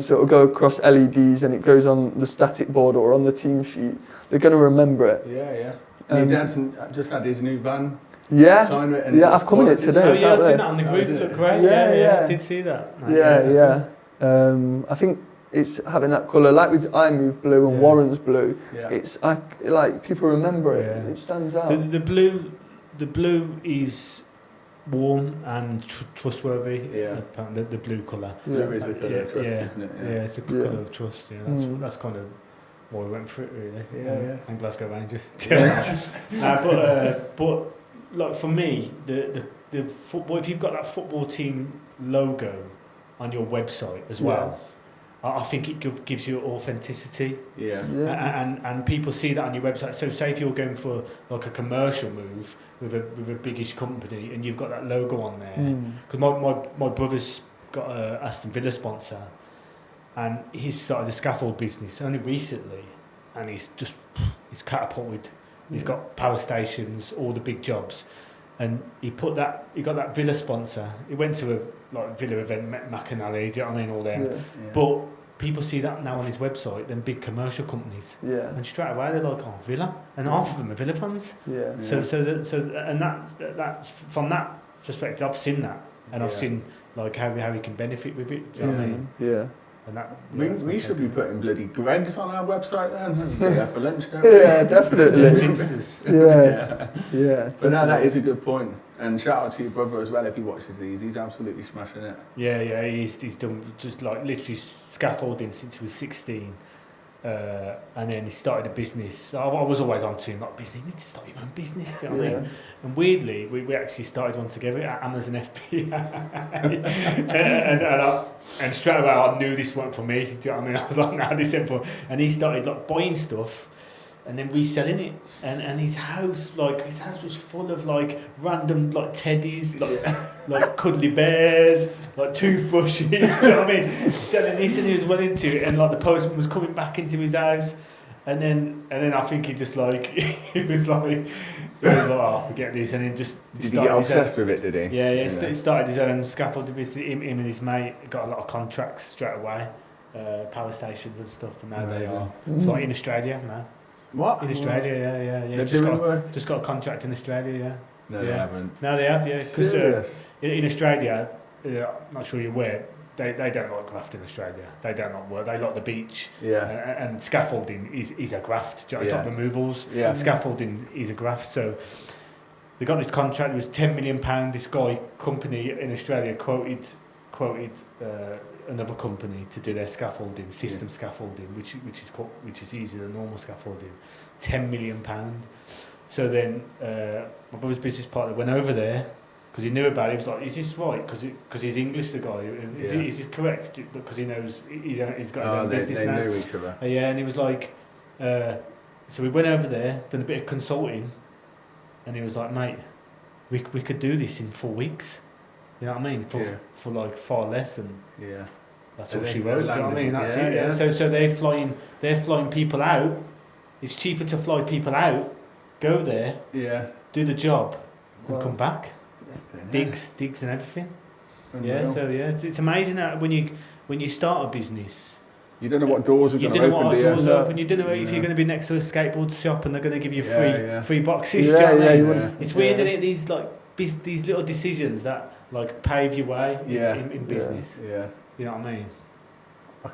So it'll go across LEDs and it goes on the static board or on the team sheet. They're going to remember it. Yeah, yeah. Your dad's just had his new van. Yeah, Sign it and yeah, it was I've come in it quality. today. Oh It's yeah, out I've seen there. that on the Oh, group. is it? Look great. Yeah, Yeah, yeah. I did see that. mate. Yeah, it's yeah. I think it's having that colour, like with iMove blue and Yeah. Warren's blue. Yeah. It's like people remember it. Yeah. It stands out. good. The blue is warm and trustworthy. Yeah. Apparently, the blue colour. Blue is a colour Yeah, of trust, yeah. isn't it? Yeah, it's a Yeah. colour of trust. Yeah, that's kind of why we went for it, really. Yeah. And Glasgow Rangers. Yeah. But like for me, the football. If you've got that football team logo on your website as well, I think it gives you authenticity. Yeah. And people see that on your website. So say if you're going for like a commercial move with a biggish company and you've got that logo on there, because my brother's got a Aston Villa sponsor, and he's started a scaffold business only recently, and he's catapulted. He's got power stations, all the big jobs, and he got that Villa sponsor. He went to a Villa event, met McAnally, do you know what I mean, all them. Yeah. But people see that now on his website, then big commercial companies, Yeah. and straight away they're like, oh, Villa, and half of them are Villa fans. Yeah. So and that's from that perspective, I've seen that, and I've Yeah. seen like how we can benefit with it. Do you know what I mean? Yeah. And that We should be putting bloody Greg's on our website then. Yeah, for lunch. Yeah, definitely. Ginsters. Yeah. Yeah. But no, that is a good point. And shout out to your brother as well if he watches these. He's absolutely smashing it. Yeah, he's done just like literally scaffolding since he was 16, and then he started a business. I was always on to him, like, business. You need to start your own business. Do you know what I mean? And weirdly, we actually started one together at Amazon FP, and straight away I knew this weren't for me. Do you know what I mean? I was like, nah, this ain't for. And he started like buying stuff and then reselling it, and his house was full of like random like teddies, like cuddly bears, like toothbrushes. Do you know what I mean? Selling this, and he was well into it, and like the postman was coming back into his house, and then I think he just like he was like, oh, forget this, and then just Did he get obsessed with it? Did he? Yeah. He started his own scaffolding business. Him and his mate got a lot of contracts straight away, power stations and stuff, and now they are. It's like in Australia now. What? In Australia, yeah. They're doing work? Just got a contract in Australia, yeah. No, they haven't. No, they have, yeah. Because Serious? in Australia, I'm not sure you're aware, they don't like graft in Australia. They don't like work. They like the beach. Yeah. And scaffolding is a graft. It's not removals. Yeah. Scaffolding is a graft. So they got this contract. It was £10 million. This company in Australia quoted another company to do their scaffolding, system scaffolding, which is easier than normal scaffolding, £10 million. So then my brother's business partner went over there because he knew about it. He was like, "Is this right?" Because he's English, the guy. Is this correct? Because he knows he's got his own business now. They knew each other. Yeah, and he was like, so we went over there, done a bit of consulting, and he was like, "Mate, we could do this in 4 weeks." You know what I mean? For like far less, and that's all she wrote. Do you know what I mean? That's it. Yeah. So they're flying people out. It's cheaper to fly people out, go there, do the job, and come back. Digs and everything. Unreal. Yeah. So it's amazing that when you start a business, you don't know what doors are going to open. You don't know what doors open. You don't know if Yeah. you're going to be next to a skateboard shop and they're going to give you free boxes. Yeah, do you know what I mean? wouldn't. It's weird, isn't it? These little decisions that like pave your way in business. Yeah. You know what I mean? I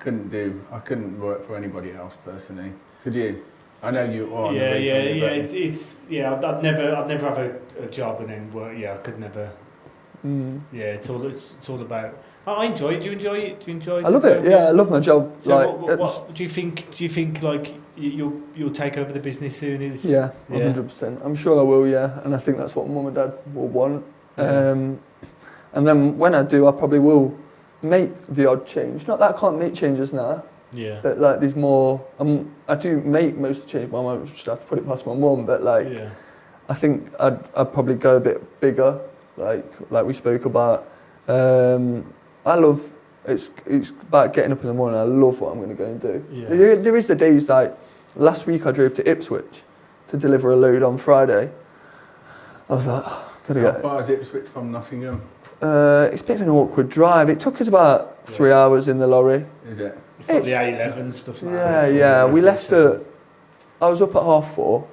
couldn't work for anybody else personally. Could you? I know you are. Yeah. It's I'd never have a job and then work. Yeah, I could never. Yeah, it's all about. I enjoy it. Do you enjoy it? Do you enjoy it? I love it. Yeah, I love my job. So like, what do you think? Do you think like you'll take over the business soon? Yeah, 100%. I'm sure I will. Yeah, and I think that's what Mum and Dad will want. Yeah. And then when I do, I probably will make the odd change. Not that I can't make changes now. Yeah. But like there's more. I do make most of the change. I might just have to put it past my mum. But like, I think I'd probably go a bit bigger. Like we spoke about. I love it's about getting up in the morning. I love what I'm going to go and do. Yeah. There is the days like last week I drove to Ipswich to deliver a load on Friday. I was like, gotta How get. far is Ipswich from Nottingham? It's a bit of an awkward drive. It took us about 3 hours in the lorry. Is it? It's like the A11 stuff like Yeah, that. yeah. We left at. I was up at 4:30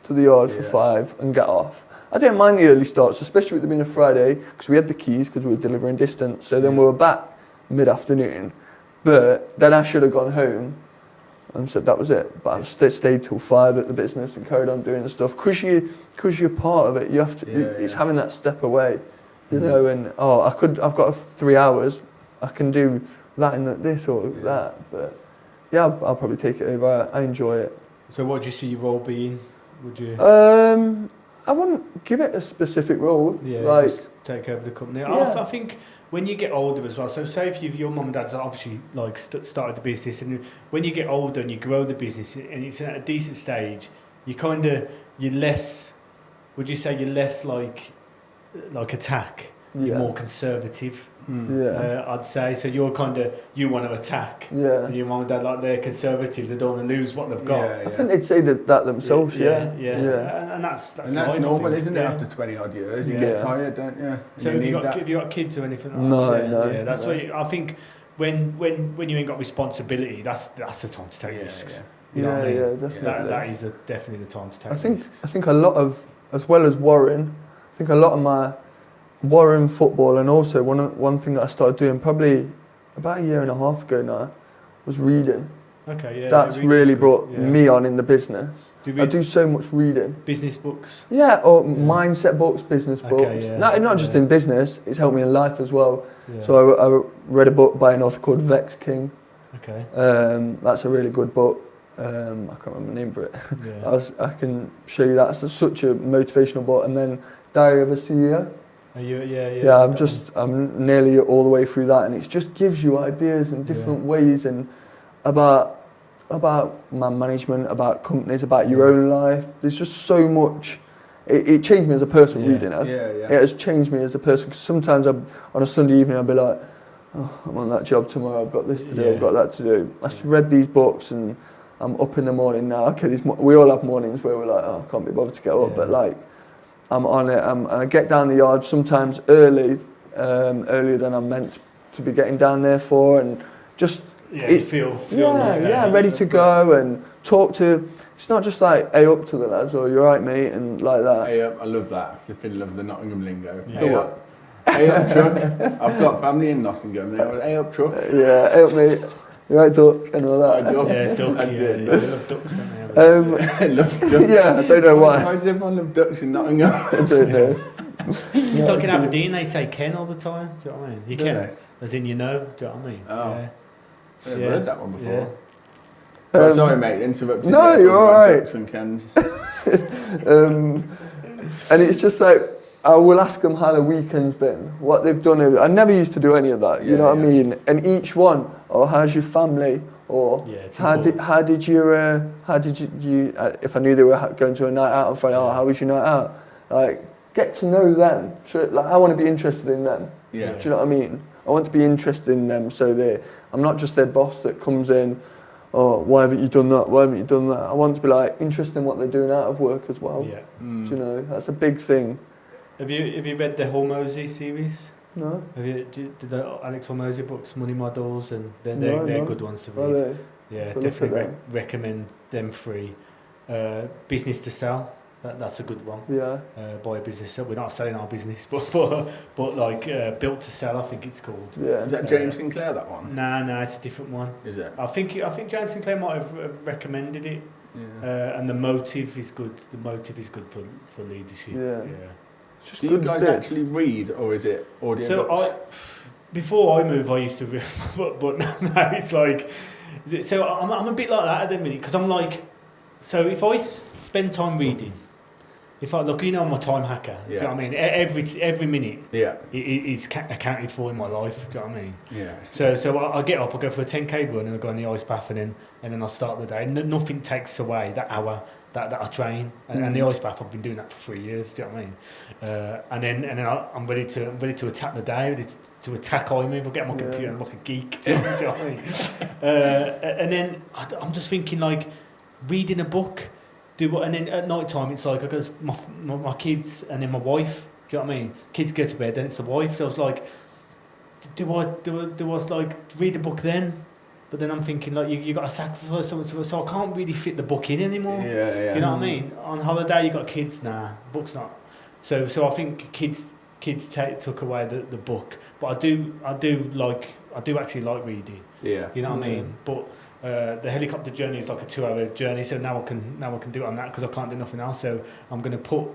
to the yard for 5 and get off. I didn't mind the early starts, especially with it being a Friday, because we had the keys because we were delivering distance. So then we were back mid-afternoon. But then I should have gone home and said that was it. But I stayed till 5 at the business and carried on doing the stuff. Because you're part of it, you have to. It's having that step away, you know. And I've got 3 hours. I can do that and this or that. But yeah, I'll probably take it over. I enjoy it. So what do you see your role being? Would you? I wouldn't give it a specific role. Yeah, like just take over the company. Yeah. I think when you get older as well. So say if your mum and dad's obviously like started the business, and when you get older and you grow the business and it's at a decent stage, you're less. Would you say you're less like attack? You're more conservative. I'd say so. You want to attack. Yeah. And your mum and dad they're conservative. They don't want to lose what they've got. I think they'd say that themselves. Yeah. And that's life, normal, isn't it? Yeah. After 20 odd years, you get tired, don't you? So have you got kids or anything? No, that? no. Yeah, that's why I think when you ain't got responsibility, that's the time to take risks. Yeah. You know what I mean? Definitely. That is definitely the time to take risks. I think a lot of, as well as Warren, I think a lot of my Warren football, and also one thing that I started doing probably about 1.5 years ago now was reading. Okay, yeah. That's really brought me on in the business. I do so much reading. Business books? Yeah, or mindset books, business books. Not just in business, it's helped me in life as well. Yeah. So I read a book by an author called Vex King. Okay. That's a really good book. I can't remember the name for it. Yeah. I can show you that. It's such a motivational book. And then Diary of a CEO. Yeah, I'm nearly all the way through that, and it just gives you ideas and different ways and about man management, about companies, about your own life. There's just so much. It changed me as a person reading it. It has changed me as a person. Cause sometimes on a Sunday evening I'll be like, oh, I'm on that job tomorrow. I've got this to do. I've got that to do. I read these books and I'm up in the morning now. Okay, we all have mornings where we're like, oh, I can't be bothered to get up, but like. I'm on it. I get down the yard sometimes earlier than I'm meant to be getting down there for, and just feel ready to go and talk to. It's not just like hey up to the lads or you're right mate and like that. Hey up, I love that. Flipping love the Nottingham lingo. Yeah. Hey up. Hey up truck. I've got family in Nottingham. They go, hey up truck. Yeah, hey up mate. You right, duck and all that. Yeah, duck. They love ducks, don't they? I love ducks. Yeah, I don't know why. Why does everyone love ducks in Nottingham? I don't know. It's like in Aberdeen, they say Ken all the time. Do you know what I mean? You Ken, as in you know. Do you know what I mean? Oh, I've heard that one before. Yeah. Well, sorry, mate, interrupted. No, you're all right. Ducks and Kens. And it's just like I will ask them how the weekend's been, what they've done. I never used to do any of that. You know what I mean? And each one, how's your family? Or how did you if I knew they were going to a night out on Friday, how was your night out? Like get to know them. Like I want to be interested in them. Yeah. Do you know what I mean? I want to be interested in them so I'm not just their boss that comes in, oh, why haven't you done that? Why haven't you done that? I want to be like interested in what they're doing out of work as well. Yeah. Do you know, that's a big thing. Have you read the Hormozy series? No. Did the Alex Hormozy books, Money Models, and they're good ones to read. Yeah, definitely recommend them free. Business to Sell. That's a good one. Yeah. Buy a business. So we're not selling our business, but like built to sell, I think it's called. Yeah. Is that James Sinclair, that one? Nah, it's a different one. Is it? I think James Sinclair might have recommended it. Yeah. And the motive is good. The motive is good for leadership. Yeah. Yeah. It's just Do you good guys bits. actually read, or is it audio So books? before I move, I used to read, but now it's like. So I'm a bit like that at the minute because I'm like, so if I spend time reading, if I look, I'm a time hacker. Do you know what I mean? Every minute, Yeah. it's accounted for in my life. Do you know what I mean? Yeah. So I get up, I go for a 10k run, and I go in the ice bath, and then I start the day. Nothing takes away that hour that I train, and the ice bath. I've been doing that for 3 years. Do you know what I mean? And then I'm ready to attack the day, ready to attack iMove. I get on my computer, I'm like a geek. Do you know what I mean? And then I'm just thinking like reading a book. And then at night time it's like I go to my kids and then my wife. Do you know what I mean? Kids go to bed, then it's the wife. So I was like, do I like read a book then? But then I'm thinking like you got to sacrifice something, so I can't really fit the book in anymore. Yeah. You know what I mean? On holiday you got kids, book's not. So I think kids took away the book, but I do actually like reading. Yeah. You know what I mean? But the helicopter journey is like a 2-hour journey, so now I can do it on that because I can't do nothing else. So I'm going to put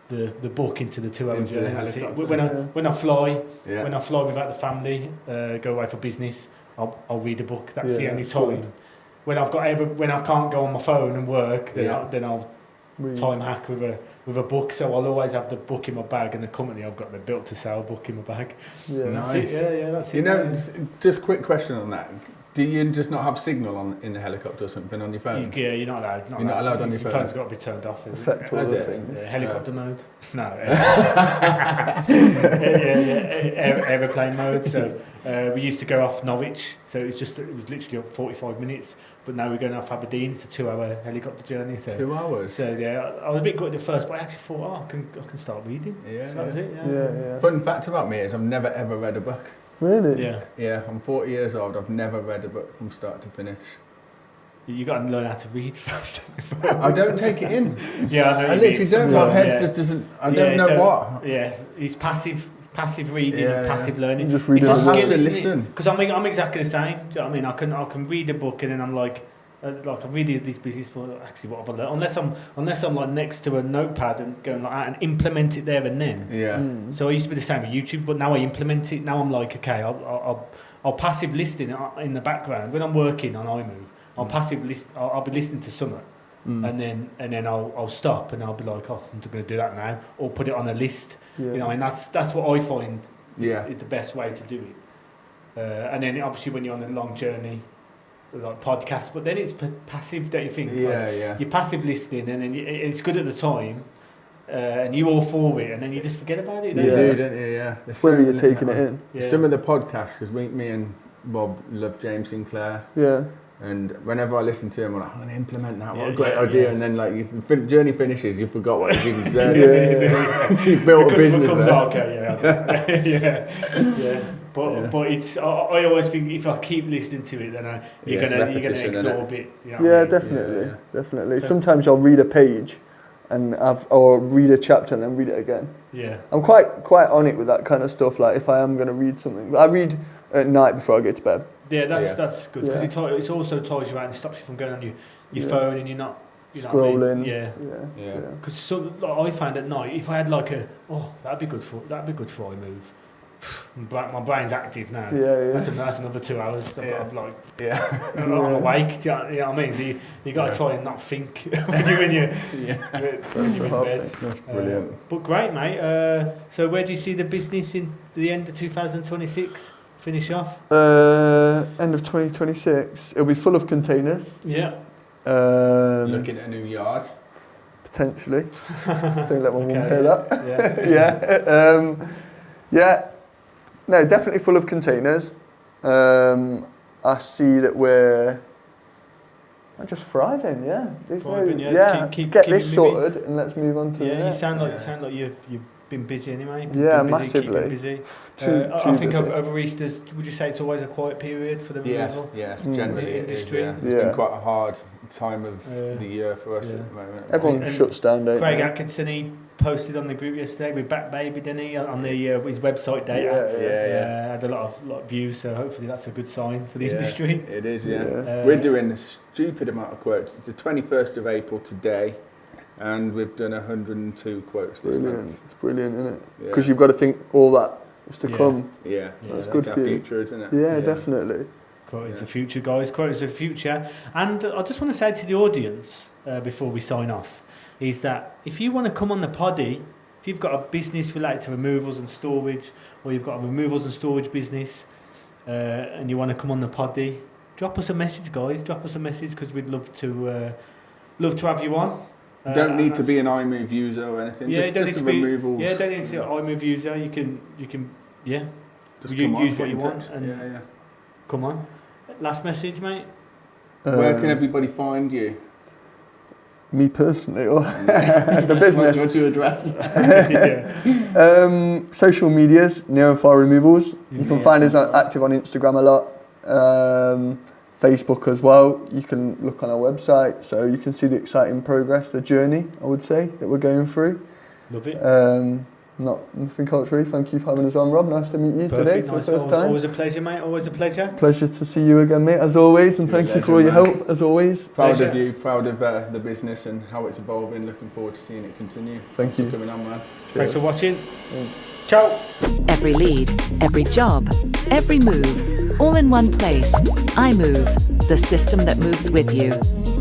the book into the 2-hour Into the journey. That's it. helicopter. When I fly, Yeah. when I fly without the family, go away for business, I'll read a book. That's the only that's time. good. When I can't go on my phone and work, then Yeah. I'll Read. time hack with a book. So I'll always have the book in my bag, and the company I've got the built to sell book in my bag. Yeah. Nice. That's it. Yeah, that's it. You know, mate. just quick question on that. Do you just not have signal in the helicopter or something on your phone? You're not allowed. You're not allowed on your phone? Phone's got to be turned off. Isn't Affect it? all Has the it? things. Helicopter mode? No. Aeroplane mode. So we used to go off Norwich, so it was literally 45 minutes. But now we're going off Aberdeen. It's a 2-hour helicopter journey. So 2 hours? So yeah, I was a bit gutted at first, but I actually thought, I can start reading. Yeah, So that was it. Yeah. Fun fact about me is I've never ever read a book. Really? Yeah. Yeah, I'm 40 years old. I've never read a book from start to finish. You got to learn how to read first. I don't take it in. Yeah, I know. I you literally mean. don't. Yeah. My head Yeah. just doesn't. I Yeah, don't know what. Yeah, it's passive reading Yeah, and passive learning. You just read It's it a out I have skill, to isn't listen. Because I'm exactly the same. Do you know what I mean? I can read a book and then I'm like I read this business, but actually what have I learned? Unless I'm like next to a notepad and going like that and implement it there and then. Yeah. So I used to be the same with YouTube, but now I implement it. Now I'm like, okay, I'll passive listen in the background when I'm working on iMove. I'll be listening to something. And then I'll stop and I'll be like, oh, I'm going to do that now, or put it on a list. Yeah. You know, and that's what I find is Yeah. the best way to do it. And then obviously when you're on a long journey, like podcasts, but then it's passive, don't you think? Yeah, Like, yeah. you're passive listening, and then it's good at the time, and you're all for it, and then you just forget about it. You Don't do, you? don't you? Yeah. It's whether you're taking it in. Yeah. Some of the podcasts, because me and Rob love James Sinclair, Yeah. and whenever I listen to him, I'm like, I'm going to implement that. What Yeah, a great yeah, idea. yeah. And then, like, the journey finishes, you forgot what you even said. Yeah. You built The a customer business comes there. out, okay, yeah. But it's I always think if I keep listening to it, then you're it's gonna repetition, absorb it. You know what I Yeah, mean? definitely, definitely. So- Sometimes I'll read a page, or read a chapter and then read it again. Yeah. I'm quite on it with that kind of stuff. Like if I am going to read something, I read at night before I get to bed. Yeah, Yeah. that's good because Yeah. it also ties you out and stops you from going on your Yeah. phone and you're not know what I mean? Scrolling. Yeah. Yeah. Because I find at night, if I had like that'd be good for iMove. My brain's active now. Yeah. That's another 2 hours. I'm like, Yeah. I'm awake. Do you know what I mean? So you got to try and not think when you're in bed. That's brilliant. But great, mate. So where do you see the business in the end of 2026? Finish off? End of 2026. It'll be full of containers. Yeah. Looking at a new yard. Potentially. Don't let my mum Okay. hear that. Yeah. Yeah. No, definitely full of containers. I see that we're just thriving. Yeah. There's Thriving, no, yeah. Keep get it this moving. sorted and let's move on to the Yeah, you next. sound like you're been busy anyway. Yeah, been busy, keeping massively. busy. Too I think busy. over Easter's, would you say it's always a quiet period for the removal? Yeah, Mm. generally it is. Industry. Yeah. It's Yeah. been quite a hard time of the year for us Yeah. at the moment. Everyone And shuts down, don't Craig they? Atkinson, he posted on the group yesterday with Back Baby, didn't he, on the his website data. Yeah. Had a lot of views, so hopefully that's a good sign for the Yeah, industry. It is, yeah. Yeah. We're doing a stupid amount of quotes. It's the 21st of April today, and we've done 102 quotes this Brilliant. month. It's brilliant, isn't it? Yeah. Because you've got to think all that is to Yeah. come. Yeah, That's good our for you. future, isn't it? Yeah, definitely. Quoting's Yeah. the future, guys. Quoting's the future. And I just want to say to the audience before we sign off, is that if you want to come on the poddy, if you've got a business related to removals and storage, or you've got a removals and storage business, and you want to come on the poddy, drop us a message, guys. Drop us a message because we'd love to have you on. Don't need to be an iMove user or anything. Yeah, just, don't just need a to be. removals. Yeah, don't need to be an iMove user. You can. Yeah, Just you come on, use get what you in want touch. and Yeah. come on. Last message, mate. Where can everybody find you? Me personally, or the business? What's your address? Yeah. Social medias, Near and Far Removals. You can Yeah. find us active on Instagram a lot. Facebook as well. You can look on our website, so you can see the exciting progress, the journey, I would say, that we're going through. Love it. Nothing else really. Thank you for having us on, Rob. Nice to meet you today Perfect. for Nice. the first time. Always a pleasure, mate. Always a pleasure. Pleasure to see you again, mate, as always, and You're a thank you for all your legend, man. help, as always. Proud Pleasure. of you, proud of the business and how it's evolving. Looking forward to seeing it continue. Thank Thanks you. for coming on, man. Thanks for watching. Thanks. Ciao. Every lead, every job, every move, all in one place. iMove, the system that moves with you.